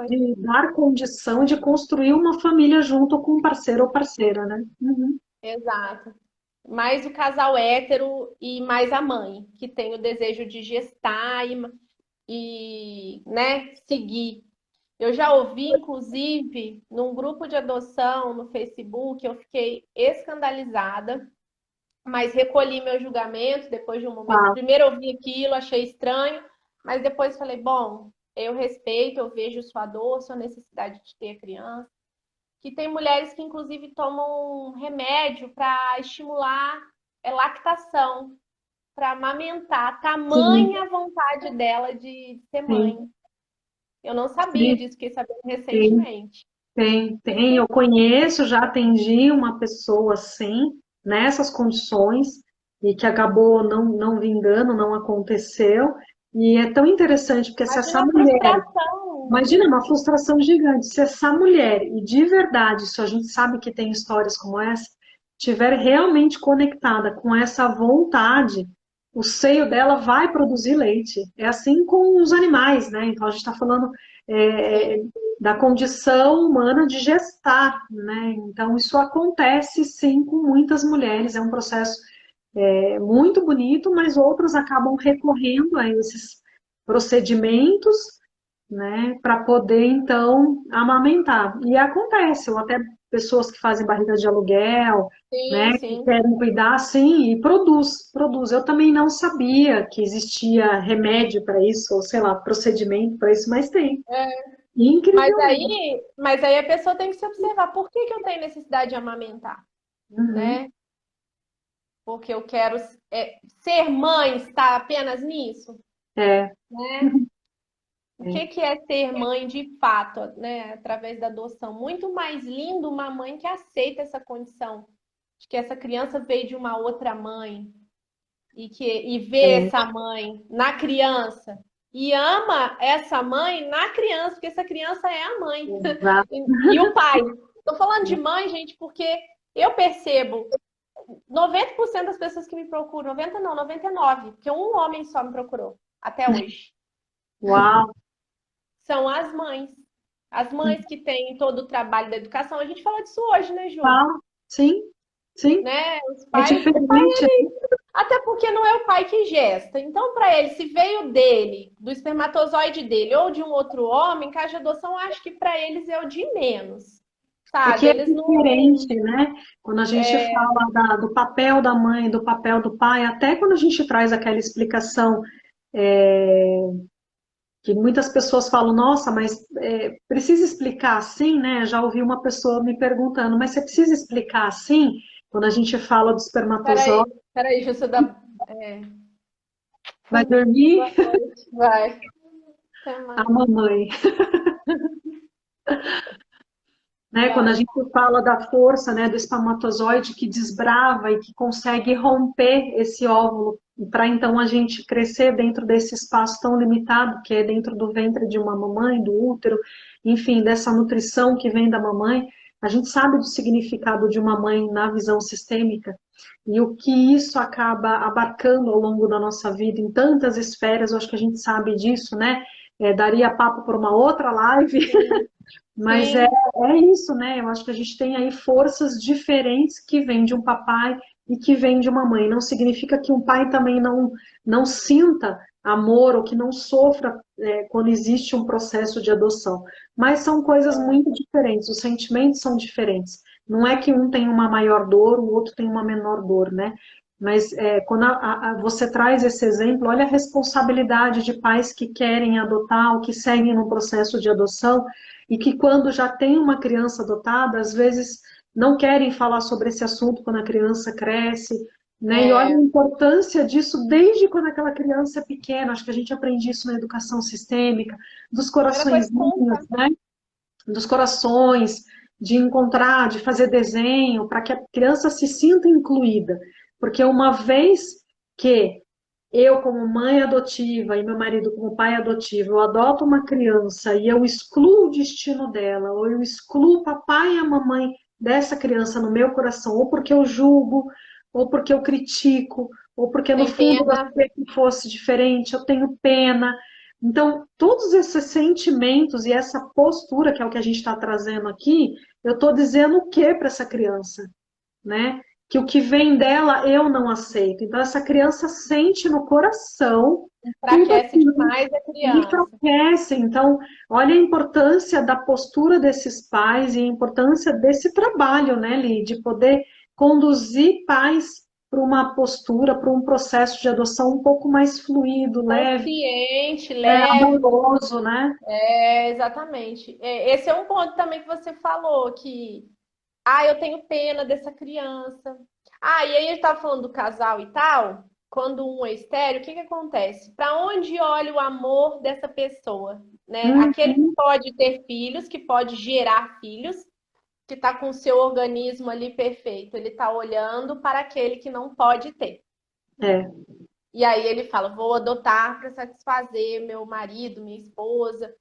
de dar condição de construir uma família junto com um parceiro ou parceira, né? Exato. Mais o casal hétero e mais a mãe, que tem o desejo de gestar e né, seguir. Eu já ouvi, inclusive, num grupo de adoção no Facebook, eu fiquei escandalizada, mas recolhi meu julgamento depois de um momento. Primeiro eu vi aquilo, achei estranho, mas depois falei, bom, eu respeito, eu vejo sua dor, sua necessidade de ter a criança. Que tem mulheres que, inclusive, tomam remédio para estimular lactação, para amamentar, tamanha a vontade dela de ser mãe. Eu não sabia disso, fiquei sabendo recentemente. Tem. Eu conheço, já atendi uma pessoa assim, nessas condições, e que acabou não vingando, não aconteceu. E é tão interessante, porque se essa mulher... Imagina, uma frustração gigante. Se essa mulher, e de verdade, isso a gente sabe que tem histórias como essa, estiver realmente conectada com essa vontade, o seio dela vai produzir leite. É assim com os animais, né? Então a gente está falando da condição humana de gestar, né? Então isso acontece sim com muitas mulheres, é um processo muito bonito, mas outros acabam recorrendo a esses procedimentos, né, para poder então amamentar. E acontece, ou até pessoas que fazem barriga de aluguel, né, que querem cuidar assim e produz. Eu também não sabia que existia remédio para isso, ou sei lá, procedimento para isso, mas tem. Incrível. Mas aí a pessoa tem que se observar, por que eu tenho necessidade de amamentar? Né? Porque eu quero ser mãe, está apenas nisso? Né? O que é ser mãe de fato, né? Através da adoção. Muito mais lindo uma mãe que aceita essa condição, de que essa criança veio de uma outra mãe e vê essa mãe na criança e ama essa mãe na criança, porque essa criança é a mãe e o pai. Estou falando de mãe, gente, porque eu percebo 90% das pessoas que me procuram, 90 não, 99, porque um homem só me procurou até hoje. Uau! São as mães. As mães que têm todo o trabalho da educação. A gente falou disso hoje, né, Ju? Sim. Né? Os pais, o pai, até porque não é o pai que gesta. Então, para ele, se veio dele, do espermatozoide dele, ou de um outro homem, caso de adoção, acho que para eles é o de menos. Sabe? Eles diferente, né? Quando a gente fala do papel da mãe, do papel do pai, até quando a gente traz aquela explicação que muitas pessoas falam, nossa, mas precisa explicar assim, né? Já ouvi uma pessoa me perguntando, mas você precisa explicar assim? Quando a gente fala do espermatozoide... Peraí, Ju, Vai dormir? Vai. A mamãe. Né? Quando a gente fala da força, né, do espermatozoide que desbrava e que consegue romper esse óvulo para então a gente crescer dentro desse espaço tão limitado que é dentro do ventre de uma mamãe, do útero, enfim, dessa nutrição que vem da mamãe. a gente sabe do significado de uma mãe na visão sistêmica e o que isso acaba abarcando ao longo da nossa vida em tantas esferas, eu acho que a gente sabe disso, né? Daria papo por uma outra live, mas Sim, é isso, né? Eu acho que a gente tem aí forças diferentes que vêm de um papai e que vêm de uma mãe. Não significa que um pai também não sinta amor ou que não sofra quando existe um processo de adoção. Mas são coisas muito diferentes, os sentimentos são diferentes. Não é que um tem uma maior dor, o outro tem uma menor dor, né? Mas quando você traz esse exemplo, olha a responsabilidade de pais que querem adotar ou que seguem no processo de adoção e que quando já tem uma criança adotada, às vezes não querem falar sobre esse assunto quando a criança cresce, né? E olha é, a importância disso desde quando aquela criança é pequena. Acho que a gente aprende isso na educação sistêmica, dos primeira coisa que coraçõezinhos, conta. né? Dos corações, de encontrar, de fazer desenho, para que a criança se sinta incluída. Porque uma vez que eu, como mãe adotiva, e meu marido, como pai adotivo, eu adoto uma criança e eu excluo o destino dela, ou eu excluo o papai e a mamãe dessa criança no meu coração, ou porque eu julgo, ou porque eu critico, ou porque no Tem fundo eu pena. gostaria que fosse diferente, eu tenho pena. Então, todos esses sentimentos e essa postura, que é o que a gente está trazendo aqui, eu estou dizendo o que para essa criança, né? Que o que vem dela eu não aceito. Então, essa criança sente no coração tudo Enfraquece aquilo demais a e criança. enfraquece. Então, olha a importância da postura desses pais e a importância desse trabalho, né, Li, de poder conduzir pais para uma postura, para um processo de adoção um pouco mais fluido, leve, Consciente, leve. amoroso, né? Exatamente. Esse é um ponto também que você falou, que eu tenho pena dessa criança. E aí a gente tava falando do casal e tal, quando um é estéreo, o que que acontece? Para onde olha o amor dessa pessoa, né? Aquele que Uhum. pode ter filhos, que pode gerar filhos, que está com o seu organismo ali perfeito, ele está olhando para aquele que não pode ter. É, E aí ele fala: vou adotar para satisfazer meu marido, minha esposa.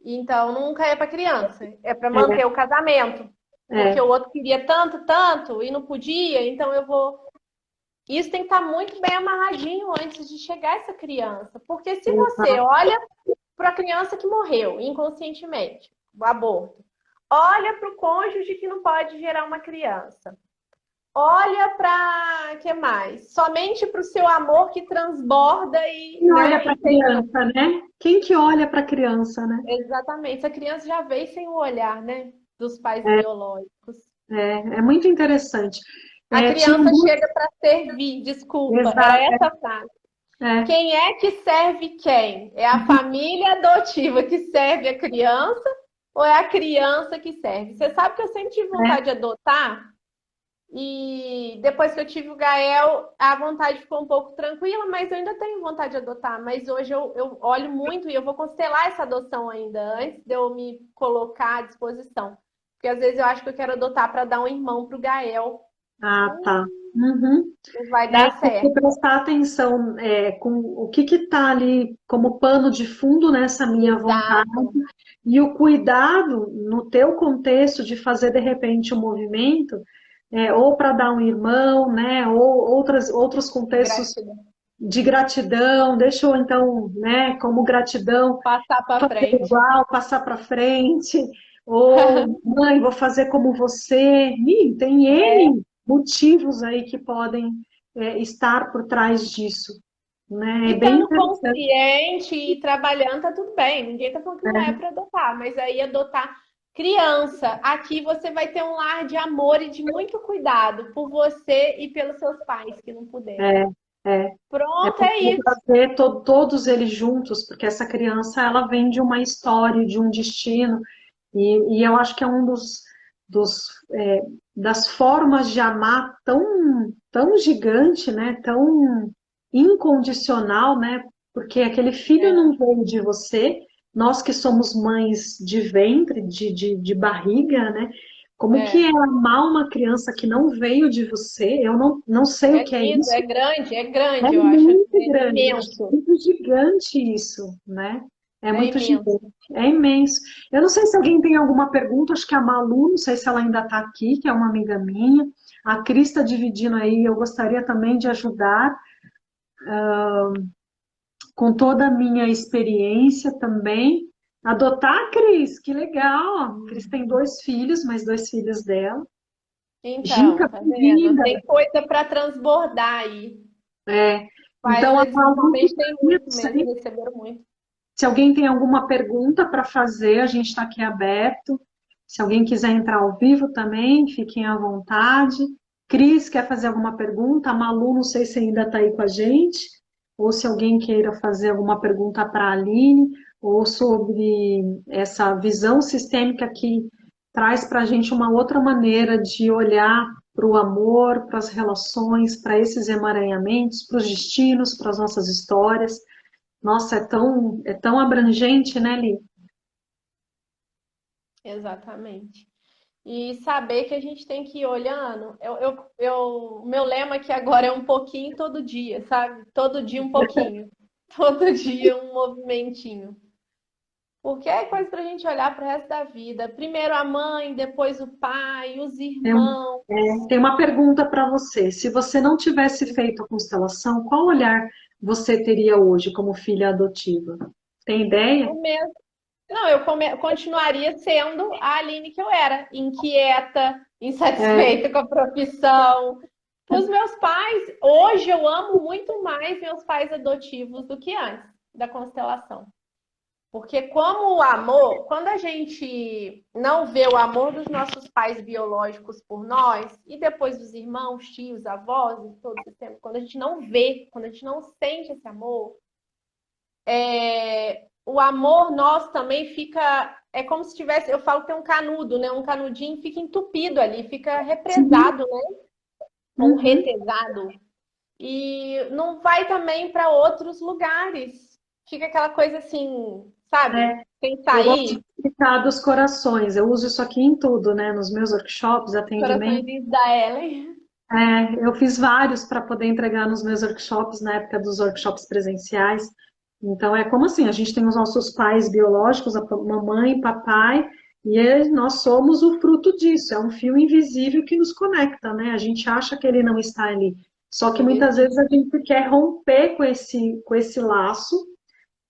Então nunca é para criança, é para manter o casamento. Porque é, o outro queria tanto, tanto e não podia, então eu vou. Isso tem que estar muito bem amarradinho antes de chegar essa criança. Porque se você exato. olha para a criança que morreu inconscientemente, o aborto, olha para o cônjuge que não pode gerar uma criança. Olha para que mais? Somente para o seu amor que transborda e, Quem olha né, para e a tem. criança, né? Quem que olha para a criança, né? Exatamente. Essa criança já veio sem o olhar, né, dos pais É, biológicos. é muito interessante. A Tinha criança muito. chega para servir, desculpa, era Exato, essa a frase. é, Quem é que serve quem? É a família adotiva que serve a criança ou é a criança que serve? Você sabe que eu sempre tive é, vontade de adotar e depois que eu tive o Gael, a vontade ficou um pouco tranquila, mas eu ainda tenho vontade de adotar. Mas hoje eu olho muito e eu vou constelar essa adoção ainda antes de eu me colocar à disposição. Porque às vezes eu acho que eu quero adotar para dar um irmão para o Gael. ah, tá. Uhum. Não vai dar Tem que certo. prestar atenção com o que está ali como pano de fundo nessa minha vontade Exato. e o cuidado no teu contexto de fazer de repente um movimento, ou para dar um irmão, né, ou outros contextos Gratidão. de gratidão, deixa eu então, né, como gratidão, Passar para fazer frente. igual, passar para frente, ou mãe, vou fazer como você. Tem É. N motivos aí que podem estar por trás disso, né? E É bem estando interessante. consciente e trabalhando, tá tudo bem. Ninguém tá falando que não é Né? para adotar, mas aí adotar criança, aqui você vai ter um lar de amor e de muito cuidado por você e pelos seus pais que não puderam. É, é, é Pronto, é poder isso. trazer todos eles juntos, porque essa criança ela vem de uma história, de um destino, e eu acho que é um dos, das formas de amar tão gigante, né? Tão incondicional, né? Porque aquele filho É, não veio de você, nós que somos mães de ventre, de barriga, né? Como que é é. amar uma criança que não veio de você? Eu não sei o É que é lindo, isso. é É grande, eu acho. muito É grande, eu acho imenso. muito gigante isso, né? É É muito imenso. gigante, é imenso. Eu não sei se alguém tem alguma pergunta, acho que a Malu, não sei se ela ainda está aqui, que é uma amiga minha. A Cris está dividindo aí, eu gostaria também de ajudar com toda a minha experiência também. Adotar, Cris, que legal. A Cris tem dois filhos, mais dois filhos dela. Então, Gica, tá vendo? bem-vinda. Tem coisa para transbordar aí. É, Mas então, a eles Malu, normalmente têm eu muito não mesmo, sei receberam muito. se alguém tem alguma pergunta para fazer, a gente está aqui aberto. Se alguém quiser entrar ao vivo também, fiquem à vontade. Cris, quer fazer alguma pergunta? A Malu, não sei se ainda está aí com a gente, ou se alguém queira fazer alguma pergunta para a Aline, ou sobre essa visão sistêmica que traz para a gente uma outra maneira de olhar para o amor, para as relações, para esses emaranhamentos, para os destinos, para as nossas histórias. Nossa, é tão abrangente, né, Li? Exatamente. E saber que a gente tem que ir olhando. O meu lema aqui agora é um pouquinho todo dia, sabe? Todo dia um pouquinho. Todo dia um movimentinho. Porque é coisa pra gente olhar pro resto da vida. Primeiro a mãe, depois o pai, os Tem, irmãos. tem uma pergunta para você. Se você não tivesse feito a constelação, qual olhar você teria hoje como filha adotiva? Tem ideia? O mesmo. Não, continuaria sendo a Aline que eu era, inquieta, É, insatisfeita com a profissão. Os meus pais, hoje eu amo muito mais meus pais adotivos do que antes da constelação. Porque como o amor, quando a gente não vê o amor dos nossos pais biológicos por nós, e depois dos irmãos, tios, avós, e todo o sistema, quando a gente não vê, quando a gente não sente esse amor, o amor nosso também fica. É como se tivesse, eu falo que tem um canudo, né? Um canudinho fica entupido ali, fica sim. represado, né? Ou Uhum. retesado. E não vai também para outros lugares. Fica aquela coisa assim, sabe? É, Sem eu gosto de sair. explicar dos corações. Eu uso isso aqui em tudo, né? Nos meus workshops, atendimento. Coraçõezinhos da Ellen. É, eu fiz vários para poder entregar nos meus workshops, na época dos workshops presenciais. Então, é como assim: a gente tem os nossos pais biológicos, a mamãe, papai, e nós somos o fruto disso. É um fio invisível que nos conecta, né? A gente acha que ele não está ali. Só que Ele muitas vezes existe. a gente quer romper com esse laço,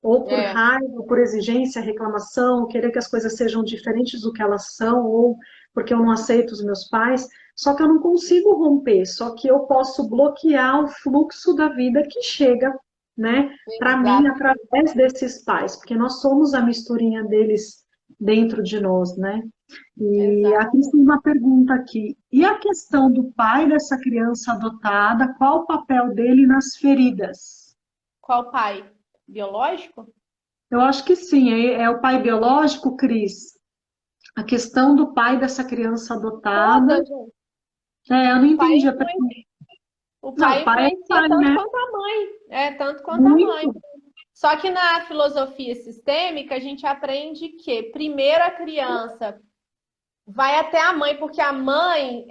ou por É, raiva, ou por exigência, reclamação, querer que as coisas sejam diferentes do que elas são, ou porque eu não aceito os meus pais. Só que eu não consigo romper, só que eu posso bloquear o fluxo da vida que chega, né, para mim exato. através desses pais, porque nós somos a misturinha deles dentro de nós, né? E aqui tem Exatamente. uma pergunta aqui. E a questão do pai dessa criança adotada, qual o papel dele nas feridas? Qual pai? Biológico? Eu acho que sim, é o pai biológico, Cris. A questão do pai dessa criança adotada. Toda, gente. É, eu não O pai entendi a influencia, pergunta. o Não, pai o pai é influencia pai, tanto né? quanto a mãe. É, tanto quanto a mãe. Muito. Só que na filosofia sistêmica, a gente aprende que primeiro a criança vai até a mãe, porque a mãe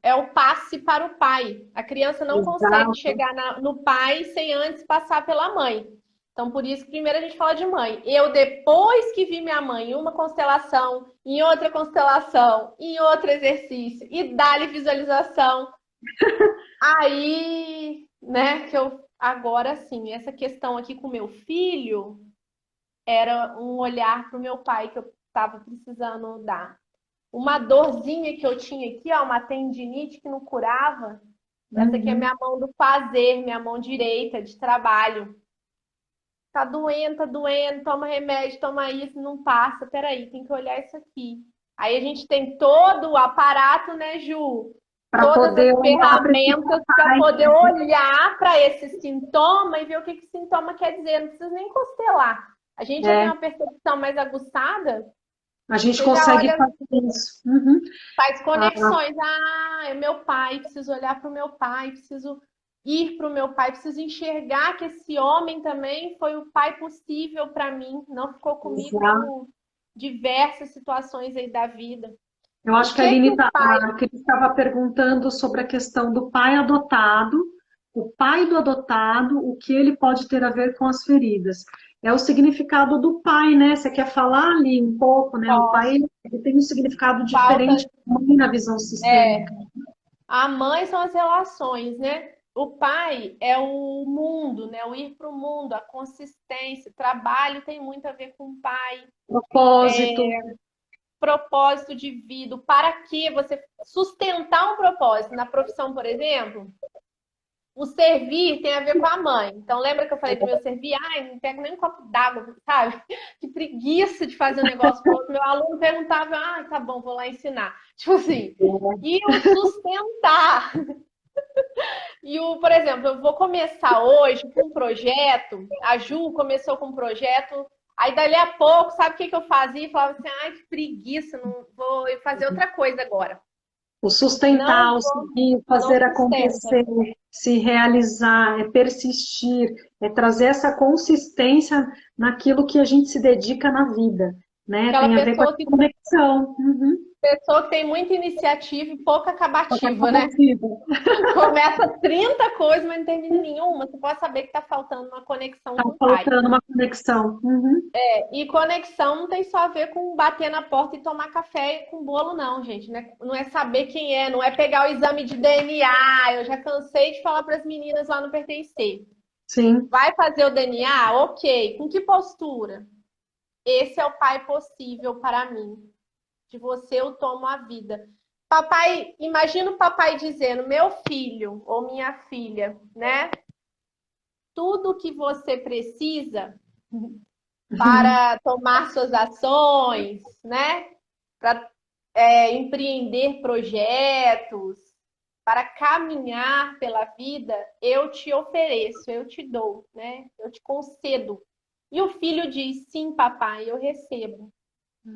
é o passe para o pai. A criança não consegue Exato. chegar no pai sem antes passar pela mãe. Então, por isso que primeiro a gente fala de mãe. Eu, depois que vi minha mãe em uma constelação, em outra constelação, em outro exercício, e dá-lhe visualização, aí, né, que eu agora sim, essa questão aqui com meu filho era um olhar para o meu pai que eu estava precisando dar. Uma dorzinha que eu tinha aqui, ó, uma tendinite que não curava. Essa aqui é Uhum. minha mão do fazer, minha mão direita de trabalho. Tá doendo, toma remédio, toma isso, não passa. Peraí, tem que olhar isso aqui. Aí a gente tem todo o aparato, né, Ju? Para Todas as poder olhar para esse ferramentas para pai. poder olhar para esse sintoma e ver o que esse sintoma quer dizer. Não precisa nem constelar. A gente já tem É, uma percepção mais aguçada, a gente você já consegue olha, fazer isso. Uhum. faz Ah, conexões. Ah, é meu pai, preciso olhar para o meu pai, preciso ir para o meu pai, preciso enxergar que esse homem também foi o pai possível para mim, não ficou comigo exato. por diversas situações aí da vida. Eu O acho que a que que Aline o pai a Cris estava perguntando sobre a questão do pai adotado o pai do adotado, o que ele pode ter a ver com as feridas. É o significado do pai, né? Você quer falar ali um pouco, né? O pai, Posso. ele tem um significado Falta. diferente da mãe na visão É, sistêmica. a mãe são as relações, né? O pai é o mundo, né? O ir para o mundo, a consistência, trabalho tem muito a ver com o pai, Propósito. propósito de vida, para que você sustentar um propósito na profissão, por exemplo. O servir tem a ver com a mãe. Então, lembra que eu falei do meu servir? Ai, não pego nem um copo d'água, sabe? Que preguiça de fazer um negócio para outro. Meu aluno perguntava, ah, tá bom, vou lá ensinar. Tipo assim, e o sustentar. E o, por exemplo, eu vou começar hoje com um projeto, a Ju começou com um projeto, aí dali a pouco, sabe o que que eu fazia? Eu falava assim, ai, que preguiça, não vou fazer outra coisa agora. O Não sustentar, o vou, seguir, não fazer sustenta. acontecer, se realizar, é persistir, é trazer essa consistência naquilo que a gente se dedica na vida, né? Aquela Tem a ver com a pessoa que conexão. Uhum. Pessoa que tem muita iniciativa e pouca Qualquer acabativa, né? motivo. Começa 30 coisas, mas não termina nenhuma. Você pode saber que está faltando uma conexão Tá com o pai. faltando uma conexão. Uhum. E conexão não tem só a ver com bater na porta e tomar café com bolo, não, gente. Não é saber quem é, não é pegar o exame de DNA. Eu já cansei de falar para as meninas lá no Pertencer. Sim. Vai fazer o DNA? Ok. Com que postura? Esse é o pai possível para mim. De você eu tomo a vida. Papai, imagina o papai dizendo, meu filho ou minha filha, né? Tudo que você precisa para tomar suas ações, né? Para empreender projetos, para caminhar pela vida, eu te ofereço, eu te dou, né? Eu te concedo. E o filho diz, sim, papai, eu recebo.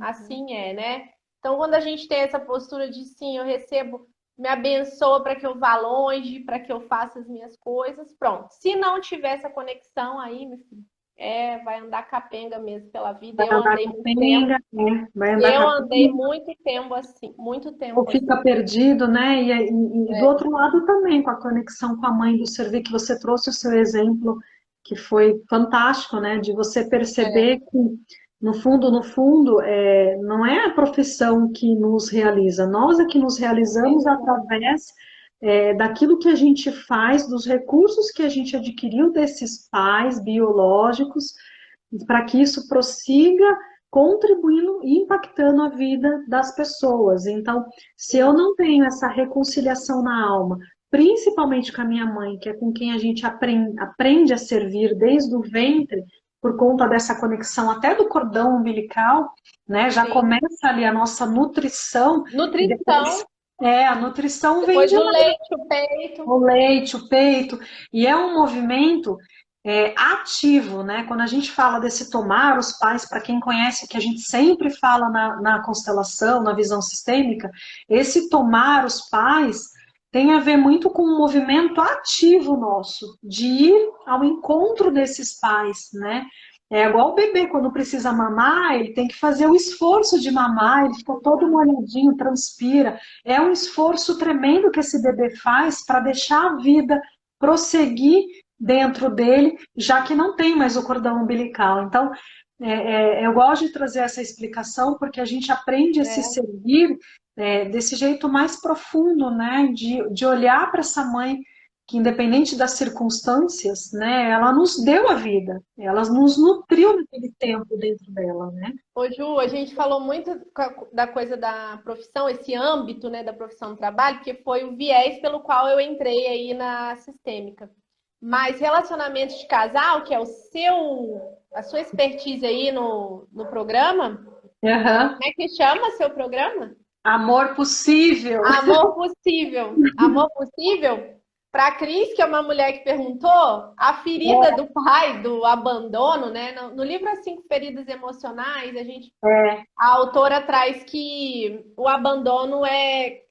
Assim é, né? Então, quando a gente tem essa postura de sim, eu recebo, me abençoa para que eu vá longe, para que eu faça as minhas coisas, pronto. Se não tiver essa conexão aí, meu filho, vai andar capenga mesmo pela vida. Vai Eu andar andei com muito tempo, penga, né? Vai andar eu com a andei penga, muito ou tempo fica assim. perdido, né? E do É, outro lado também, com a conexão com a mãe do servir, que você trouxe o seu exemplo, que foi fantástico, né? De você é, perceber que, no fundo, não é a profissão que nos realiza, nós é que nos realizamos através daquilo que a gente faz, dos recursos que a gente adquiriu desses pais biológicos, para que isso prossiga contribuindo e impactando a vida das pessoas. Então, se eu não tenho essa reconciliação na alma, principalmente com a minha mãe, que é com quem a gente aprende a servir desde o ventre, por conta dessa conexão até do cordão umbilical, né? Já sim. começa ali a nossa nutrição, e depois Nutrição, a nutrição vem depois de o lá, leite, o peito. o leite, o peito, e é um movimento ativo, né? Quando a gente fala desse tomar os pais, para quem conhece, que a gente sempre fala na constelação, na visão sistêmica, esse tomar os pais tem a ver muito com um movimento ativo nosso, de ir ao encontro desses pais, né? É igual o bebê, quando precisa mamar, ele tem que fazer o esforço de mamar, ele fica todo molhadinho, transpira. É um esforço tremendo que esse bebê faz para deixar a vida prosseguir dentro dele, já que não tem mais o cordão umbilical. Então, eu gosto de trazer essa explicação porque a gente aprende a se Né? servir desse jeito mais profundo, né? De olhar para essa mãe que, independente das circunstâncias, né, ela nos deu a vida, ela nos nutriu naquele tempo dentro dela, né? Ô, Ju, a gente falou muito da coisa da profissão, esse âmbito, né, da profissão do trabalho, que foi o viés pelo qual eu entrei aí na sistêmica. Mas relacionamento de casal, que é a sua expertise aí no programa, Uhum. como é que chama seu programa? Amor possível. Amor Possível. Amor Possível, para a Cris, que é uma mulher que perguntou, a ferida do pai, do abandono, né? No livro As Cinco Feridas Emocionais, a autora traz que o abandono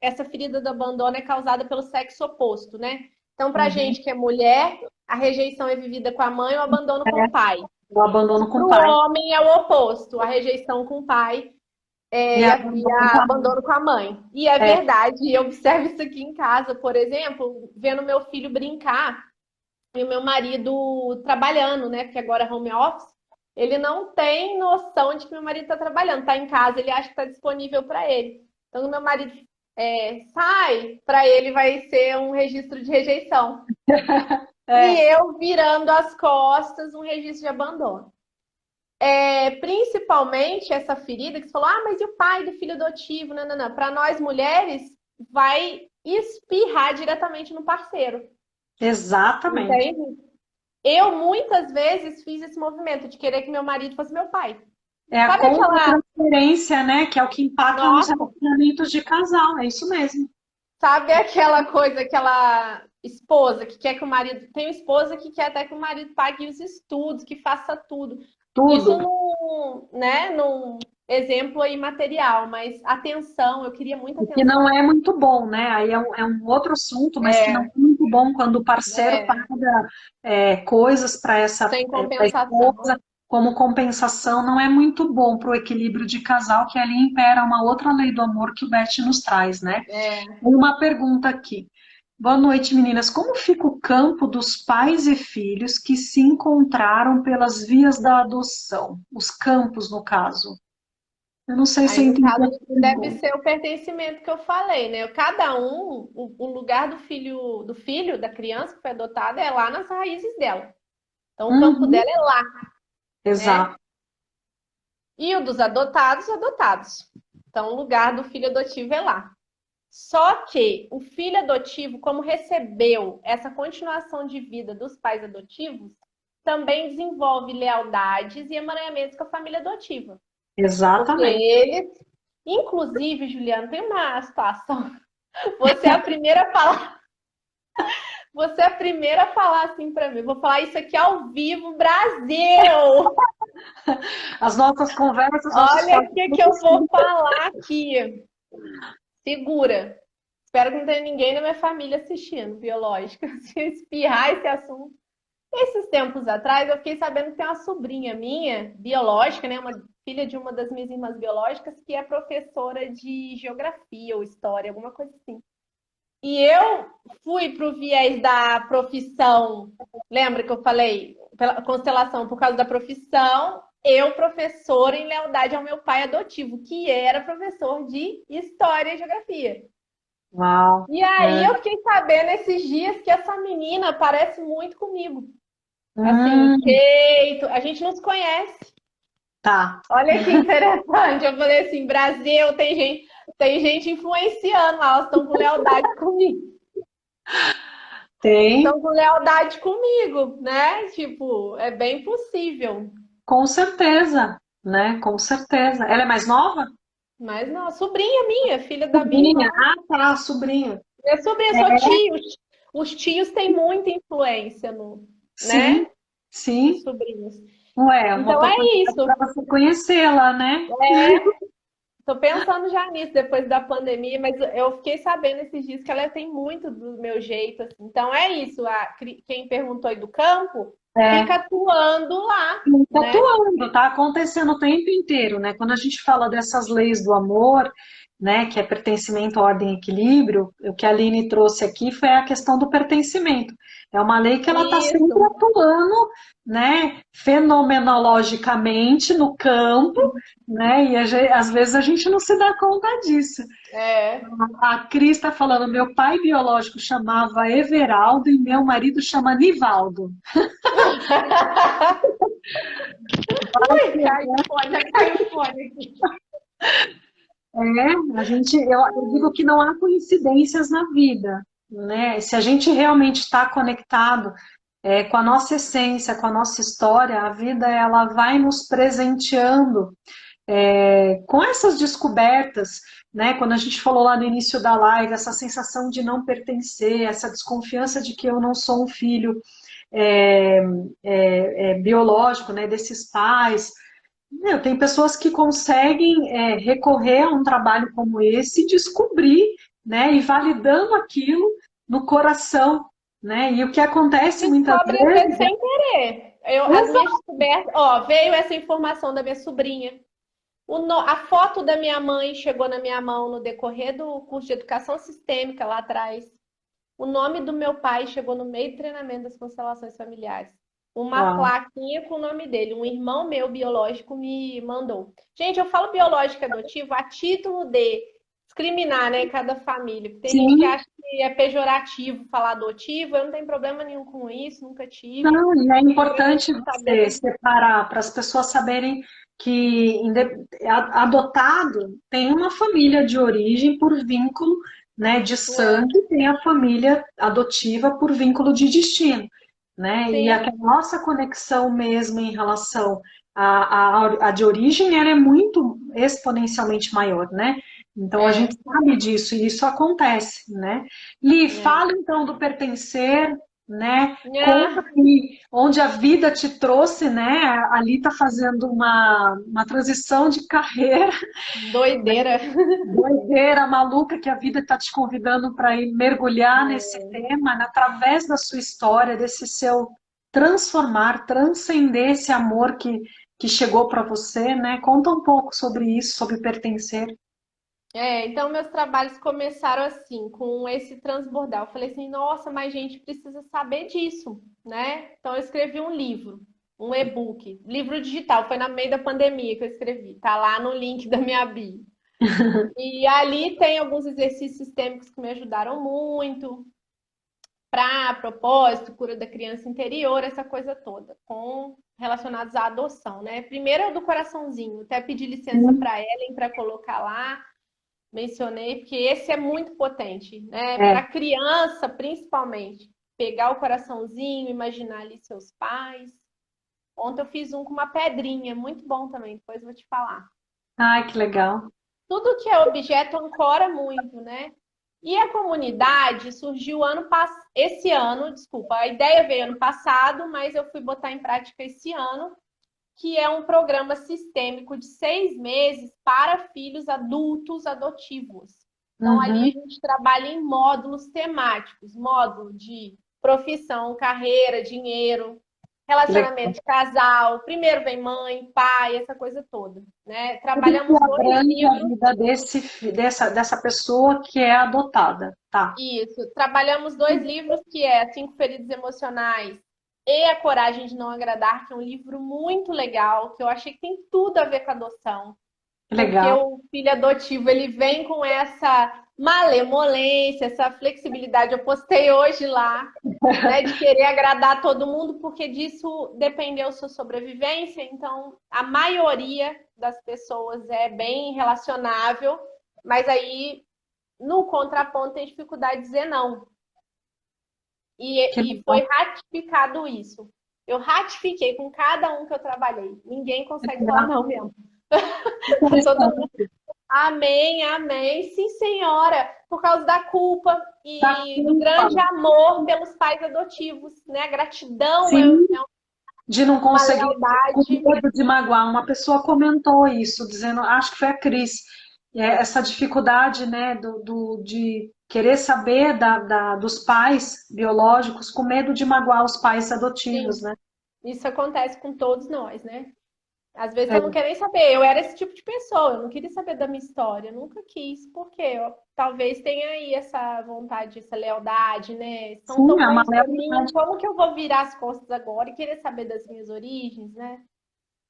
essa ferida do abandono é causada pelo sexo oposto, né? Então, para a Uhum. gente que é mulher, a rejeição é vivida com a mãe, o abandono com o pai. O abandono com Para o o pai. homem é o oposto, a rejeição com o pai E e abandono com a a mãe. abandono com a mãe. E é É. verdade, eu observo isso aqui em casa, por exemplo, vendo meu filho brincar. e o meu marido trabalhando, né? Porque agora é home office, ele não tem noção de que meu marido está trabalhando, está em casa, ele acha que está disponível para ele. Então, o meu marido sai, para ele vai ser um registro de rejeição. E É, eu virando as costas, um registro de abandono. Principalmente essa ferida que você falou, mas e o pai do filho adotivo? Não, não, não. Para nós mulheres, vai espirrar diretamente no parceiro. exatamente. Entende? Eu muitas vezes fiz esse movimento de querer que meu marido fosse meu pai. É a Sabe aquela. contra-transferência, né? Que é o que impacta nos Nossa, relacionamentos de casal. É isso mesmo. sabe aquela coisa, aquela esposa que quer que o marido. Tem uma esposa que quer até que o marido pague os estudos, que faça tudo. Isso Tudo. num, né, num exemplo aí material, mas atenção, eu queria muita O que não atenção. é muito bom, né? Aí é um outro assunto, mas que não É, é muito bom quando o parceiro é, paga coisas para sem pra compensação. esposa como compensação, não é muito bom para o equilíbrio de casal, que ali impera uma outra lei do amor que o Bert nos traz, né? É. Uma pergunta aqui. Boa noite, meninas. Como fica o campo dos pais e filhos que se encontraram pelas vias da adoção? Os campos, no caso. Eu não sei se Aí, eu no entendi caso, a deve pergunta. ser o pertencimento que eu falei, né? Cada um, o lugar do filho, da criança que foi adotada é lá nas raízes dela. Então, o campo Uhum, dela é lá, né? exato. E o dos adotados, adotados. Então, o lugar do filho adotivo é lá. Só que o filho adotivo, como recebeu essa continuação de vida dos pais adotivos, também desenvolve lealdades e emaranhamentos com a família adotiva. Porque Exatamente. eles, inclusive, Juliana, tem uma situação. Você é a primeira a falar, você é a primeira a falar assim para mim. Vou falar isso aqui ao vivo, Brasil! As nossas conversas, nossos Olha o papos, que eu vou falar aqui. Segura. Espero que não tenha ninguém na minha família assistindo, biológica. Se espirrar esse assunto. Esses tempos atrás, eu fiquei sabendo que tem uma sobrinha minha, biológica, né? Uma filha de uma das minhas irmãs biológicas, que é professora de geografia ou história, alguma coisa assim. E eu fui para o viés da profissão. Lembra que eu falei? Pela constelação, por causa da profissão, eu, professora, em lealdade ao meu pai adotivo, que era professor de história e geografia. Uau. E aí É. eu fiquei sabendo esses dias que essa menina parece muito comigo. Assim, Hum, jeito. A gente não se conhece. tá. Olha que interessante. Eu falei assim, Brasil, tem gente influenciando lá, elas estão com lealdade comigo. Tem, Estão com lealdade comigo, né? Tipo, é bem possível. com certeza, né? Com certeza. Ela é mais nova? Mas não, sobrinha minha, filha da minha irmã. Sobrinha. Ah, tá, sobrinha. É sobrinha, sou É, tios. Os tios têm muita influência no, sim, né? Nos sim. sobrinhos. Ué, uma Então é oportunidade isso. para você conhecê-la, né? Tô pensando já nisso depois da pandemia, mas eu fiquei sabendo esses dias que ela tem muito do meu jeito, assim. Então é isso. Quem perguntou aí do campo, É. fica atuando lá, Está né? atuando, está acontecendo o tempo inteiro, né? Quando a gente fala dessas leis do amor, né, que é pertencimento, ordem e equilíbrio, o que a Aline trouxe aqui foi a questão do pertencimento. É uma lei que ela está sempre Isso. atuando, né, fenomenologicamente no campo, né, e às vezes a gente não se dá conta disso. É. A Cris está falando, meu pai biológico chamava Everaldo e meu marido chama Nivaldo. Ui, caiu o fone, já caiu o fone aqui. Eu digo que não há coincidências na vida, né? Se a gente realmente está conectado com a nossa essência, com a nossa história, a vida ela vai nos presenteando com essas descobertas, né? Quando a gente falou lá no início da live, essa sensação de não pertencer, essa desconfiança de que eu não sou um filho é, biológico, né? Desses pais. Meu, tem pessoas que conseguem recorrer a um trabalho como esse, descobrir, né, e validando aquilo no coração, né? E o que acontece muitas Descobre às vezes vezes sem querer. As minhas descobertas, ó, veio essa informação da minha sobrinha. A foto da minha mãe chegou na minha mão no decorrer do curso de educação sistêmica lá atrás. O nome do meu pai chegou no meio do treinamento das constelações familiares. Uma Uau. plaquinha com o nome dele. Um irmão meu biológico me mandou. Gente, eu falo biológico e adotivo a título de discriminar, né, cada família. Tem gente que Sim, acha que é pejorativo falar adotivo. Eu não tenho problema nenhum com isso, nunca tive. não, e é Queria importante você saber. separar para as pessoas saberem que adotado tem uma família de origem por vínculo, né, de É, sangue, tem a família adotiva por vínculo de destino, né? E sim, a nossa conexão mesmo em relação à de origem, ela é muito exponencialmente maior, né? Então a gente é, sabe disso e isso acontece, né? Li, é. fala então do pertencer, né? Conta Ah, aí onde a vida te trouxe, né? Ali está fazendo uma transição de carreira, né? doideira. Doideira, maluca, que a vida está te convidando para ir mergulhar nesse É. tema, né? Através da sua história, desse seu transformar, transcender esse amor que chegou para você, né? Conta um pouco sobre isso, sobre pertencer. Então meus trabalhos começaram assim, com esse transbordar. Eu falei assim, nossa, mas gente precisa saber disso, né? Então eu escrevi um livro, um e-book, livro digital, foi no meio da pandemia que eu escrevi, tá lá no link da minha bio. E ali tem alguns exercícios sistêmicos que me ajudaram muito para propósito, cura da criança interior, essa coisa toda, com relacionados à adoção, né? Primeiro é o do coraçãozinho, até pedi licença para Ellen para colocar lá. Mencionei, porque esse é muito potente, né? É, Para criança, principalmente. Pegar o coraçãozinho, imaginar ali seus pais. Ontem eu fiz um com uma pedrinha, muito bom também, depois eu vou te falar. ai, que legal. Tudo que é objeto ancora muito, né? E a comunidade surgiu esse ano, desculpa, a ideia veio ano passado, mas eu fui botar em prática esse ano, que é um programa sistêmico de 6 meses para filhos adultos adotivos. Então, ali Uhum, a gente trabalha em módulos temáticos, módulo de profissão, carreira, dinheiro, que legal. relacionamento de casal, primeiro vem mãe, pai, essa coisa toda, né? Tudo que Trabalhamos dois abrange a livros. vida dessa pessoa que é adotada, tá? Isso, trabalhamos dois livros que é Cinco Feridas Emocionais e A Coragem de Não Agradar, que é um livro muito legal, que eu achei que tem tudo a ver com adoção, Que porque legal. o filho adotivo ele vem com essa malemolência, essa flexibilidade. Eu postei hoje lá, né, de querer agradar todo mundo, porque disso dependeu sua sobrevivência. Então, a maioria das pessoas é bem relacionável, mas aí no contraponto tem dificuldade de dizer não. Que E legal. foi ratificado isso. Eu ratifiquei com cada um que eu trabalhei. Ninguém Que consegue falar legal. não mesmo. Tá todo mundo, Interessante. amém, amém. Sim, senhora, por causa da culpa Da e do culpa. grande amor pelos pais adotivos, né? A gratidão Sim, é de não uma conseguir, com lealdade. medo de magoar. Uma pessoa comentou isso, dizendo, acho que foi a Cris, essa dificuldade, né, de querer saber dos pais biológicos, com medo de magoar os pais adotivos, Sim, né? isso acontece com todos nós, né? Às vezes É, eu não quero nem saber. Eu era esse tipo de pessoa, eu não queria saber da minha história, eu nunca quis, porque eu talvez tenha aí essa vontade, essa lealdade, né? São sim, tão é uma bons por mim, lealdade. como que eu vou virar as costas agora e querer saber das minhas origens, né?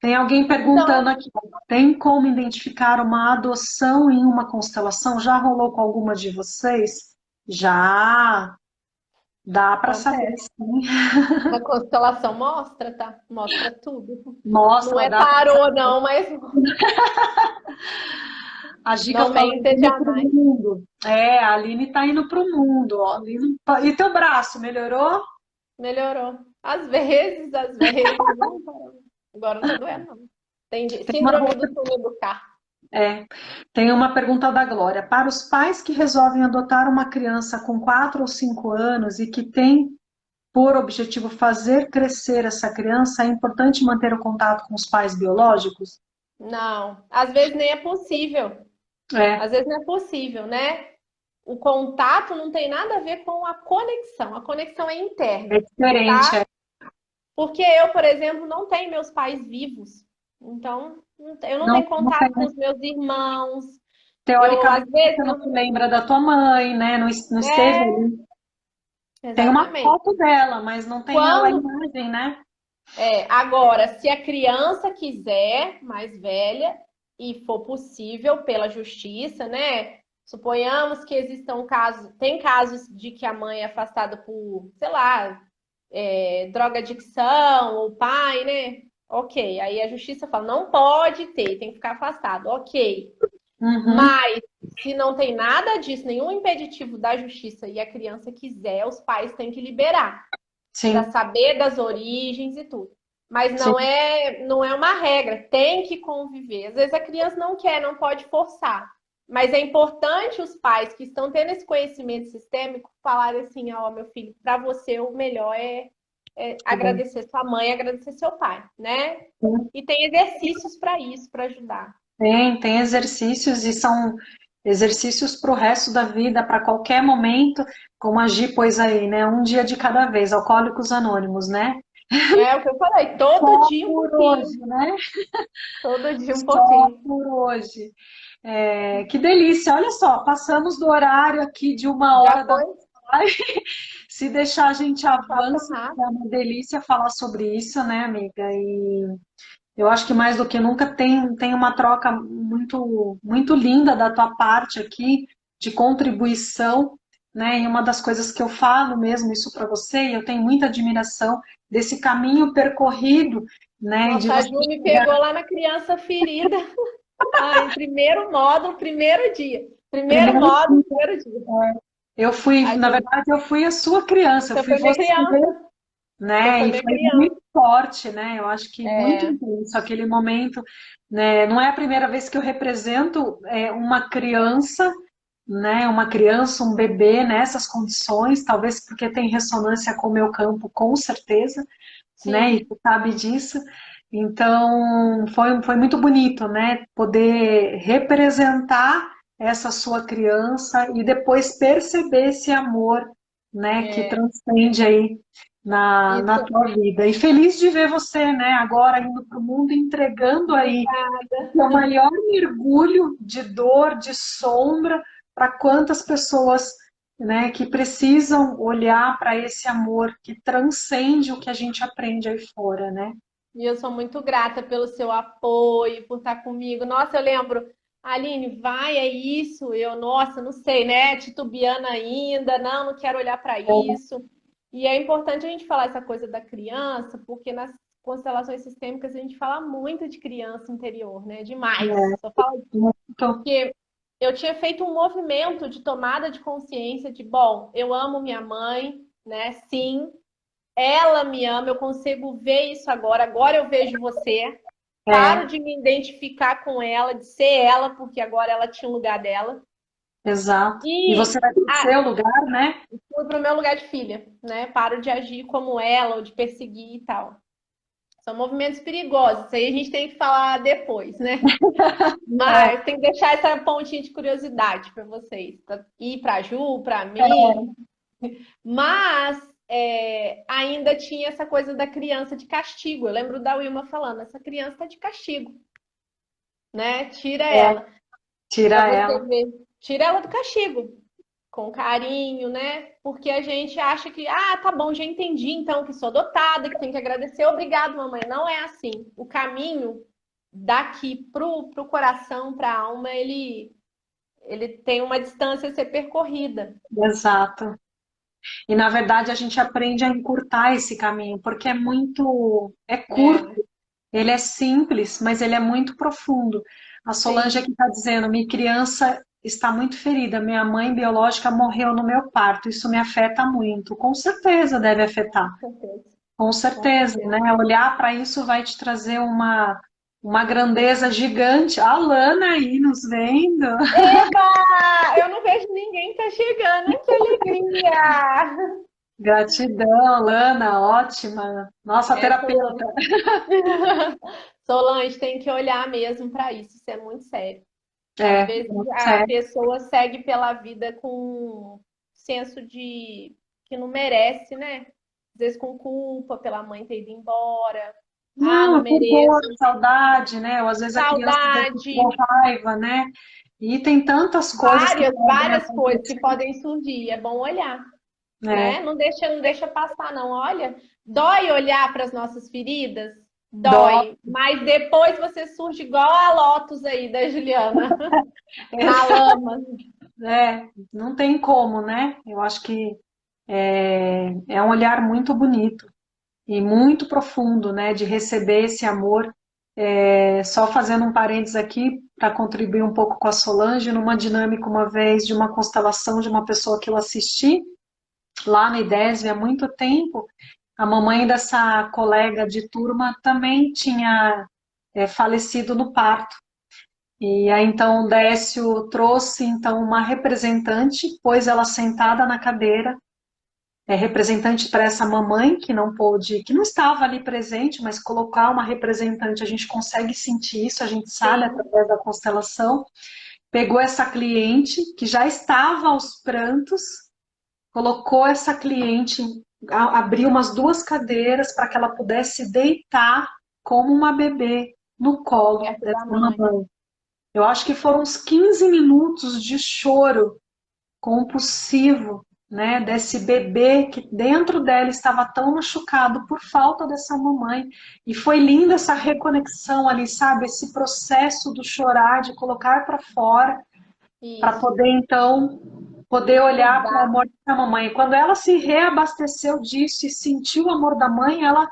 Tem alguém perguntando Então, aqui, tem como identificar uma adoção em uma constelação? Já rolou com alguma de vocês? Já, dá para saber, acontece. sim. A constelação mostra, tá? Mostra tudo. Não Mostra, é dá para tarô, não, mas A Gica não falou mente indo pro jamais. mundo. É, a Aline tá indo pro mundo, ó. E teu braço, melhorou? Melhorou. Às vezes. Agora não tá doendo, não. Tem uma, Síndrome do túnel do carro. é, tem uma pergunta da Glória. Para os pais que resolvem adotar uma criança com 4 ou 5 anos e que tem por objetivo fazer crescer essa criança, é importante manter o contato com os pais biológicos? Não, às vezes nem é possível. É, Às vezes não é possível, né? O contato não tem nada a ver com a conexão. A conexão é é interna, diferente. tá? Porque eu, por exemplo, não tenho meus pais vivos. Então, eu não Não, tenho não tem. contato com os meus irmãos. Eu, às Teoricamente, vezes, você não se lembra da tua mãe, né? Não, não esteve é, ali. Tem uma Exatamente. foto dela, mas não tem a Quando imagem, né? agora, se a criança quiser, mais velha, e for possível pela justiça, né? Suponhamos que existam casos, tem casos de que a mãe é afastada por, sei lá, drogadicção, ou o pai, né? Ok. Aí a justiça fala, não pode ter, tem que ficar afastado. Ok. Uhum, Mas se não tem nada disso, nenhum impeditivo da justiça e a criança quiser, os pais têm que liberar para sim, saber das origens e tudo. Mas sim, não é uma regra, tem que conviver. Às vezes a criança não quer, não pode forçar. Mas é importante os pais que estão tendo esse conhecimento sistêmico falarem assim, ó, meu filho, para você o melhor é agradecer sua mãe, agradecer seu pai, né? sim. E tem exercícios para isso, para ajudar. Tem exercícios e são exercícios para o resto da vida, para qualquer momento, como a Gi pôs aí, né? Um dia de cada vez, Alcoólicos Anônimos, né? É o que eu falei, todo Só dia um por pouquinho, hoje, né? todo dia um Só pouquinho. por hoje. Que delícia, olha só, passamos do horário aqui de uma Já hora da foi? live. Se deixar, a gente Passa avança, rápido. é uma delícia falar sobre isso, né, amiga? E eu acho que mais do que nunca tem uma troca muito linda da tua parte aqui, de contribuição, né? E uma das coisas que eu falo mesmo isso para você, e eu tenho muita admiração desse caminho percorrido, né? E de Nossa, a você Ju me chegar pegou lá na criança ferida. Em primeiro módulo, primeiro dia. Primeiro primeiro. módulo, primeiro dia. Eu fui, A na Ju, verdade, eu fui a sua criança, eu você fui foi minha você, criança. Você né? foi E minha foi criança. muito forte, né? Eu acho que muito É, intenso aquele momento, né? Não é a primeira vez que eu represento uma criança, né? Uma criança, um bebê nessas condições, talvez porque tem ressonância com o meu campo, com certeza, né? E sim. tu sabe disso. Então, foi muito bonito, né? Poder representar essa sua criança e depois perceber esse amor, né? Que É, transcende aí na isso. tua vida. E feliz de ver você, né? Agora indo para o mundo, entregando aí o Obrigada. teu maior mergulho de dor, de sombra, para quantas pessoas, né, que precisam olhar para esse amor que transcende o que a gente aprende aí fora, né? E eu sou muito grata pelo seu apoio, por estar comigo. Nossa, eu lembro, Aline, vai, é isso. Eu, nossa, não sei, né? Titubeando ainda, não quero olhar para isso. E é importante a gente falar essa coisa da criança, porque nas constelações sistêmicas a gente fala muito de criança interior, né? Demais. Só fala Muito, que eu tinha feito um movimento de tomada de consciência de, bom, eu amo minha mãe, né? Sim, ela me ama, eu consigo ver isso agora. Agora eu vejo você. Paro é, de me identificar com ela, de ser ela, porque agora ela tinha o lugar dela. exato. E você E vai para o seu lugar, né? fui para o meu lugar de filha, né? Paro de agir como ela, ou de perseguir e tal. São movimentos perigosos, isso aí a gente tem que falar depois, né? É, Mas tem que deixar essa pontinha de curiosidade para vocês, pra ir para a Ju, para mim. Mas ainda tinha essa coisa da criança de castigo. Eu lembro da Wilma falando, essa criança está de castigo, né? Tira é, ela. Para tira você ela. ver. Tira ela do castigo, com carinho, né? Porque a gente acha que, tá bom, já entendi então que sou adotada, que tem que agradecer, obrigado, mamãe. Não é assim. O caminho daqui pro coração, pra alma, ele tem uma distância a ser percorrida. Exato. E na verdade a gente aprende a encurtar esse caminho, porque é curto, É, ele é simples, mas ele é muito profundo. A Solange sim, aqui está dizendo, minha criança está muito ferida, minha mãe biológica morreu no meu parto, isso me afeta muito. Com certeza deve afetar. com certeza, Com com certeza, certeza. né? Olhar para isso vai te trazer uma grandeza gigante. A Lana aí nos vendo. Eba! Eu não vejo ninguém tá chegando. Que alegria! Gratidão, Lana, ótima. Nossa terapeuta. Solange. Solange tem que olhar mesmo para isso é muito sério. Às É, vezes muito a sério. pessoa segue pela vida com um senso de que não merece, né? Às vezes com culpa pela mãe ter ido embora. Não Não, por dor, mereço. saudade, né? Ou às vezes a criança Saudade. com raiva, né? E tem tantas coisas que Várias, podem várias coisas que acontecer. podem surgir. É bom olhar. né? Não deixa passar, não. Olha, dói olhar para as nossas feridas? Dó. Dói. Mas depois você surge igual a Lotus aí da Juliana, na lama. Não tem como, né? Eu acho que é um olhar muito bonito e muito profundo, né? De receber esse amor. Só fazendo um parênteses aqui para contribuir um pouco com a Solange, numa dinâmica uma vez de uma constelação de uma pessoa que eu assisti lá na IDESB há muito tempo, a mamãe dessa colega de turma também tinha falecido no parto. E aí então o Décio trouxe então uma representante, pôs ela sentada na cadeira, representante para essa mamãe que não pôde, que não estava ali presente, mas colocar uma representante, a gente consegue sentir isso, a gente sabe Sim. através da constelação. Pegou essa cliente que já estava aos prantos, colocou essa cliente, abriu umas 2 cadeiras para que ela pudesse deitar como uma bebê no colo Perto dessa da mãe. mamãe. Eu acho que foram uns 15 minutos de choro compulsivo, né, desse bebê que dentro dela estava tão machucado por falta dessa mamãe. E foi linda essa reconexão ali, sabe? Esse processo do chorar, de colocar para fora, para Isso. poder então poder olhar para o Cuidar. amor da mamãe. E quando ela se reabasteceu disso e sentiu o amor da mãe, ela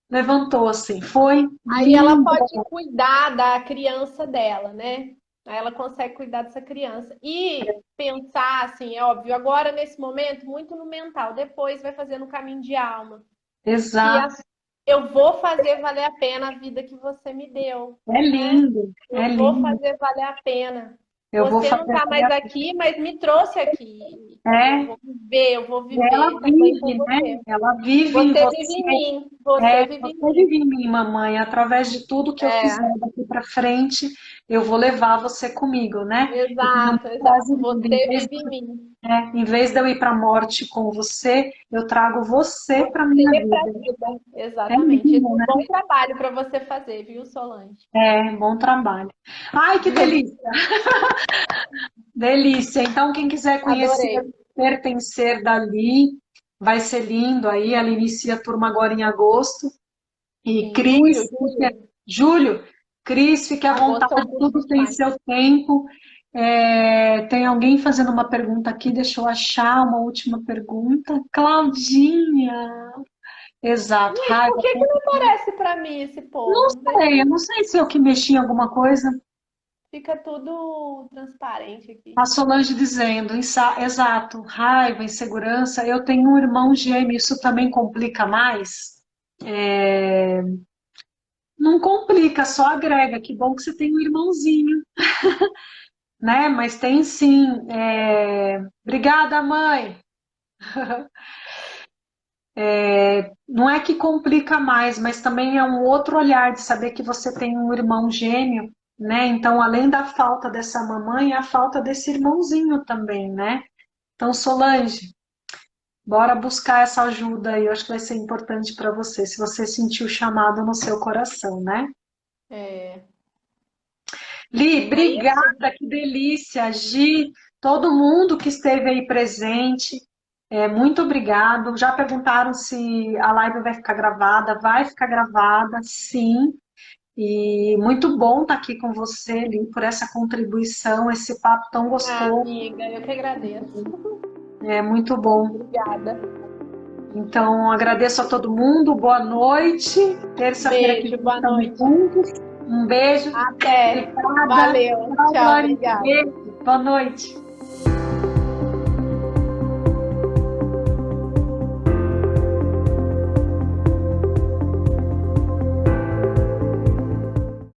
levantou assim. Foi Aí ela lindo. pode cuidar da criança dela, né? Aí ela consegue cuidar dessa criança. E pensar, assim, é óbvio, agora nesse momento, muito no mental, depois vai fazendo o caminho de alma. Que Exato. eu vou fazer valer a pena a vida que você me deu, É né? lindo. É Eu vou lindo. fazer valer a pena. Eu vou Você não fazer. está mais aqui, mas me trouxe aqui. Eu É, vou viver, eu vou ela viver também com vive, né? você. Ela vive em Você vive você. em mim, você vive em Você mim. vive em mim, mamãe. Através de tudo que eu fizer É, daqui para frente, eu vou levar você comigo, né? E tem uma exato, frase exato. linda, Você vive em mim. em vez de eu ir para a morte com você, eu trago você para minha Você para a vida. vida. É Exatamente. Esse lindo, é um né? bom trabalho para você fazer, viu, Solange? Bom trabalho. Ai, que delícia! Delícia. Então, quem quiser conhecer, Adorei. pertencer dali, vai ser lindo aí. Ela inicia a turma agora em agosto. E Em julho, Cris, Júlio, Cris, fique à vontade, agosto é o curso tudo de tem paz. seu tempo. Tem alguém fazendo uma pergunta aqui, deixa eu achar uma última pergunta. Claudinha, exato, Gente, raiva. por que que não aparece para mim esse Não povo? Não deixa. sei, eu não sei se eu que mexi em alguma coisa. Fica tudo transparente aqui. A Solange dizendo, exato, raiva, insegurança. Eu tenho um irmão gêmeo, isso também complica mais? É, não complica, só agrega. Que bom que você tem um irmãozinho, né? Mas tem sim. Obrigada, mãe. Não é que complica mais, mas também é um outro olhar de saber que você tem um irmão gêmeo, né? Então, além da falta dessa mamãe, é a falta desse irmãozinho também, né? Então, Solange, bora buscar essa ajuda aí. Eu acho que vai ser importante para você, se você sentir o chamado no seu coração, né? É, Li, é isso? obrigada, que delícia. Gi, todo mundo que esteve aí presente, muito obrigado. Já perguntaram se a live vai ficar gravada. Vai ficar gravada, sim. E muito bom estar aqui com você, Li, por essa contribuição, esse papo tão Ah, gostoso. amiga, eu que agradeço. É muito bom. Obrigada. Então, agradeço a todo mundo. Boa noite. Terça-feira que Beijo, vem boa estamos noite. juntos. Um beijo. Até. Obrigada. Valeu. Tchau, Tchau, Lani. obrigada. Beijo. Boa noite.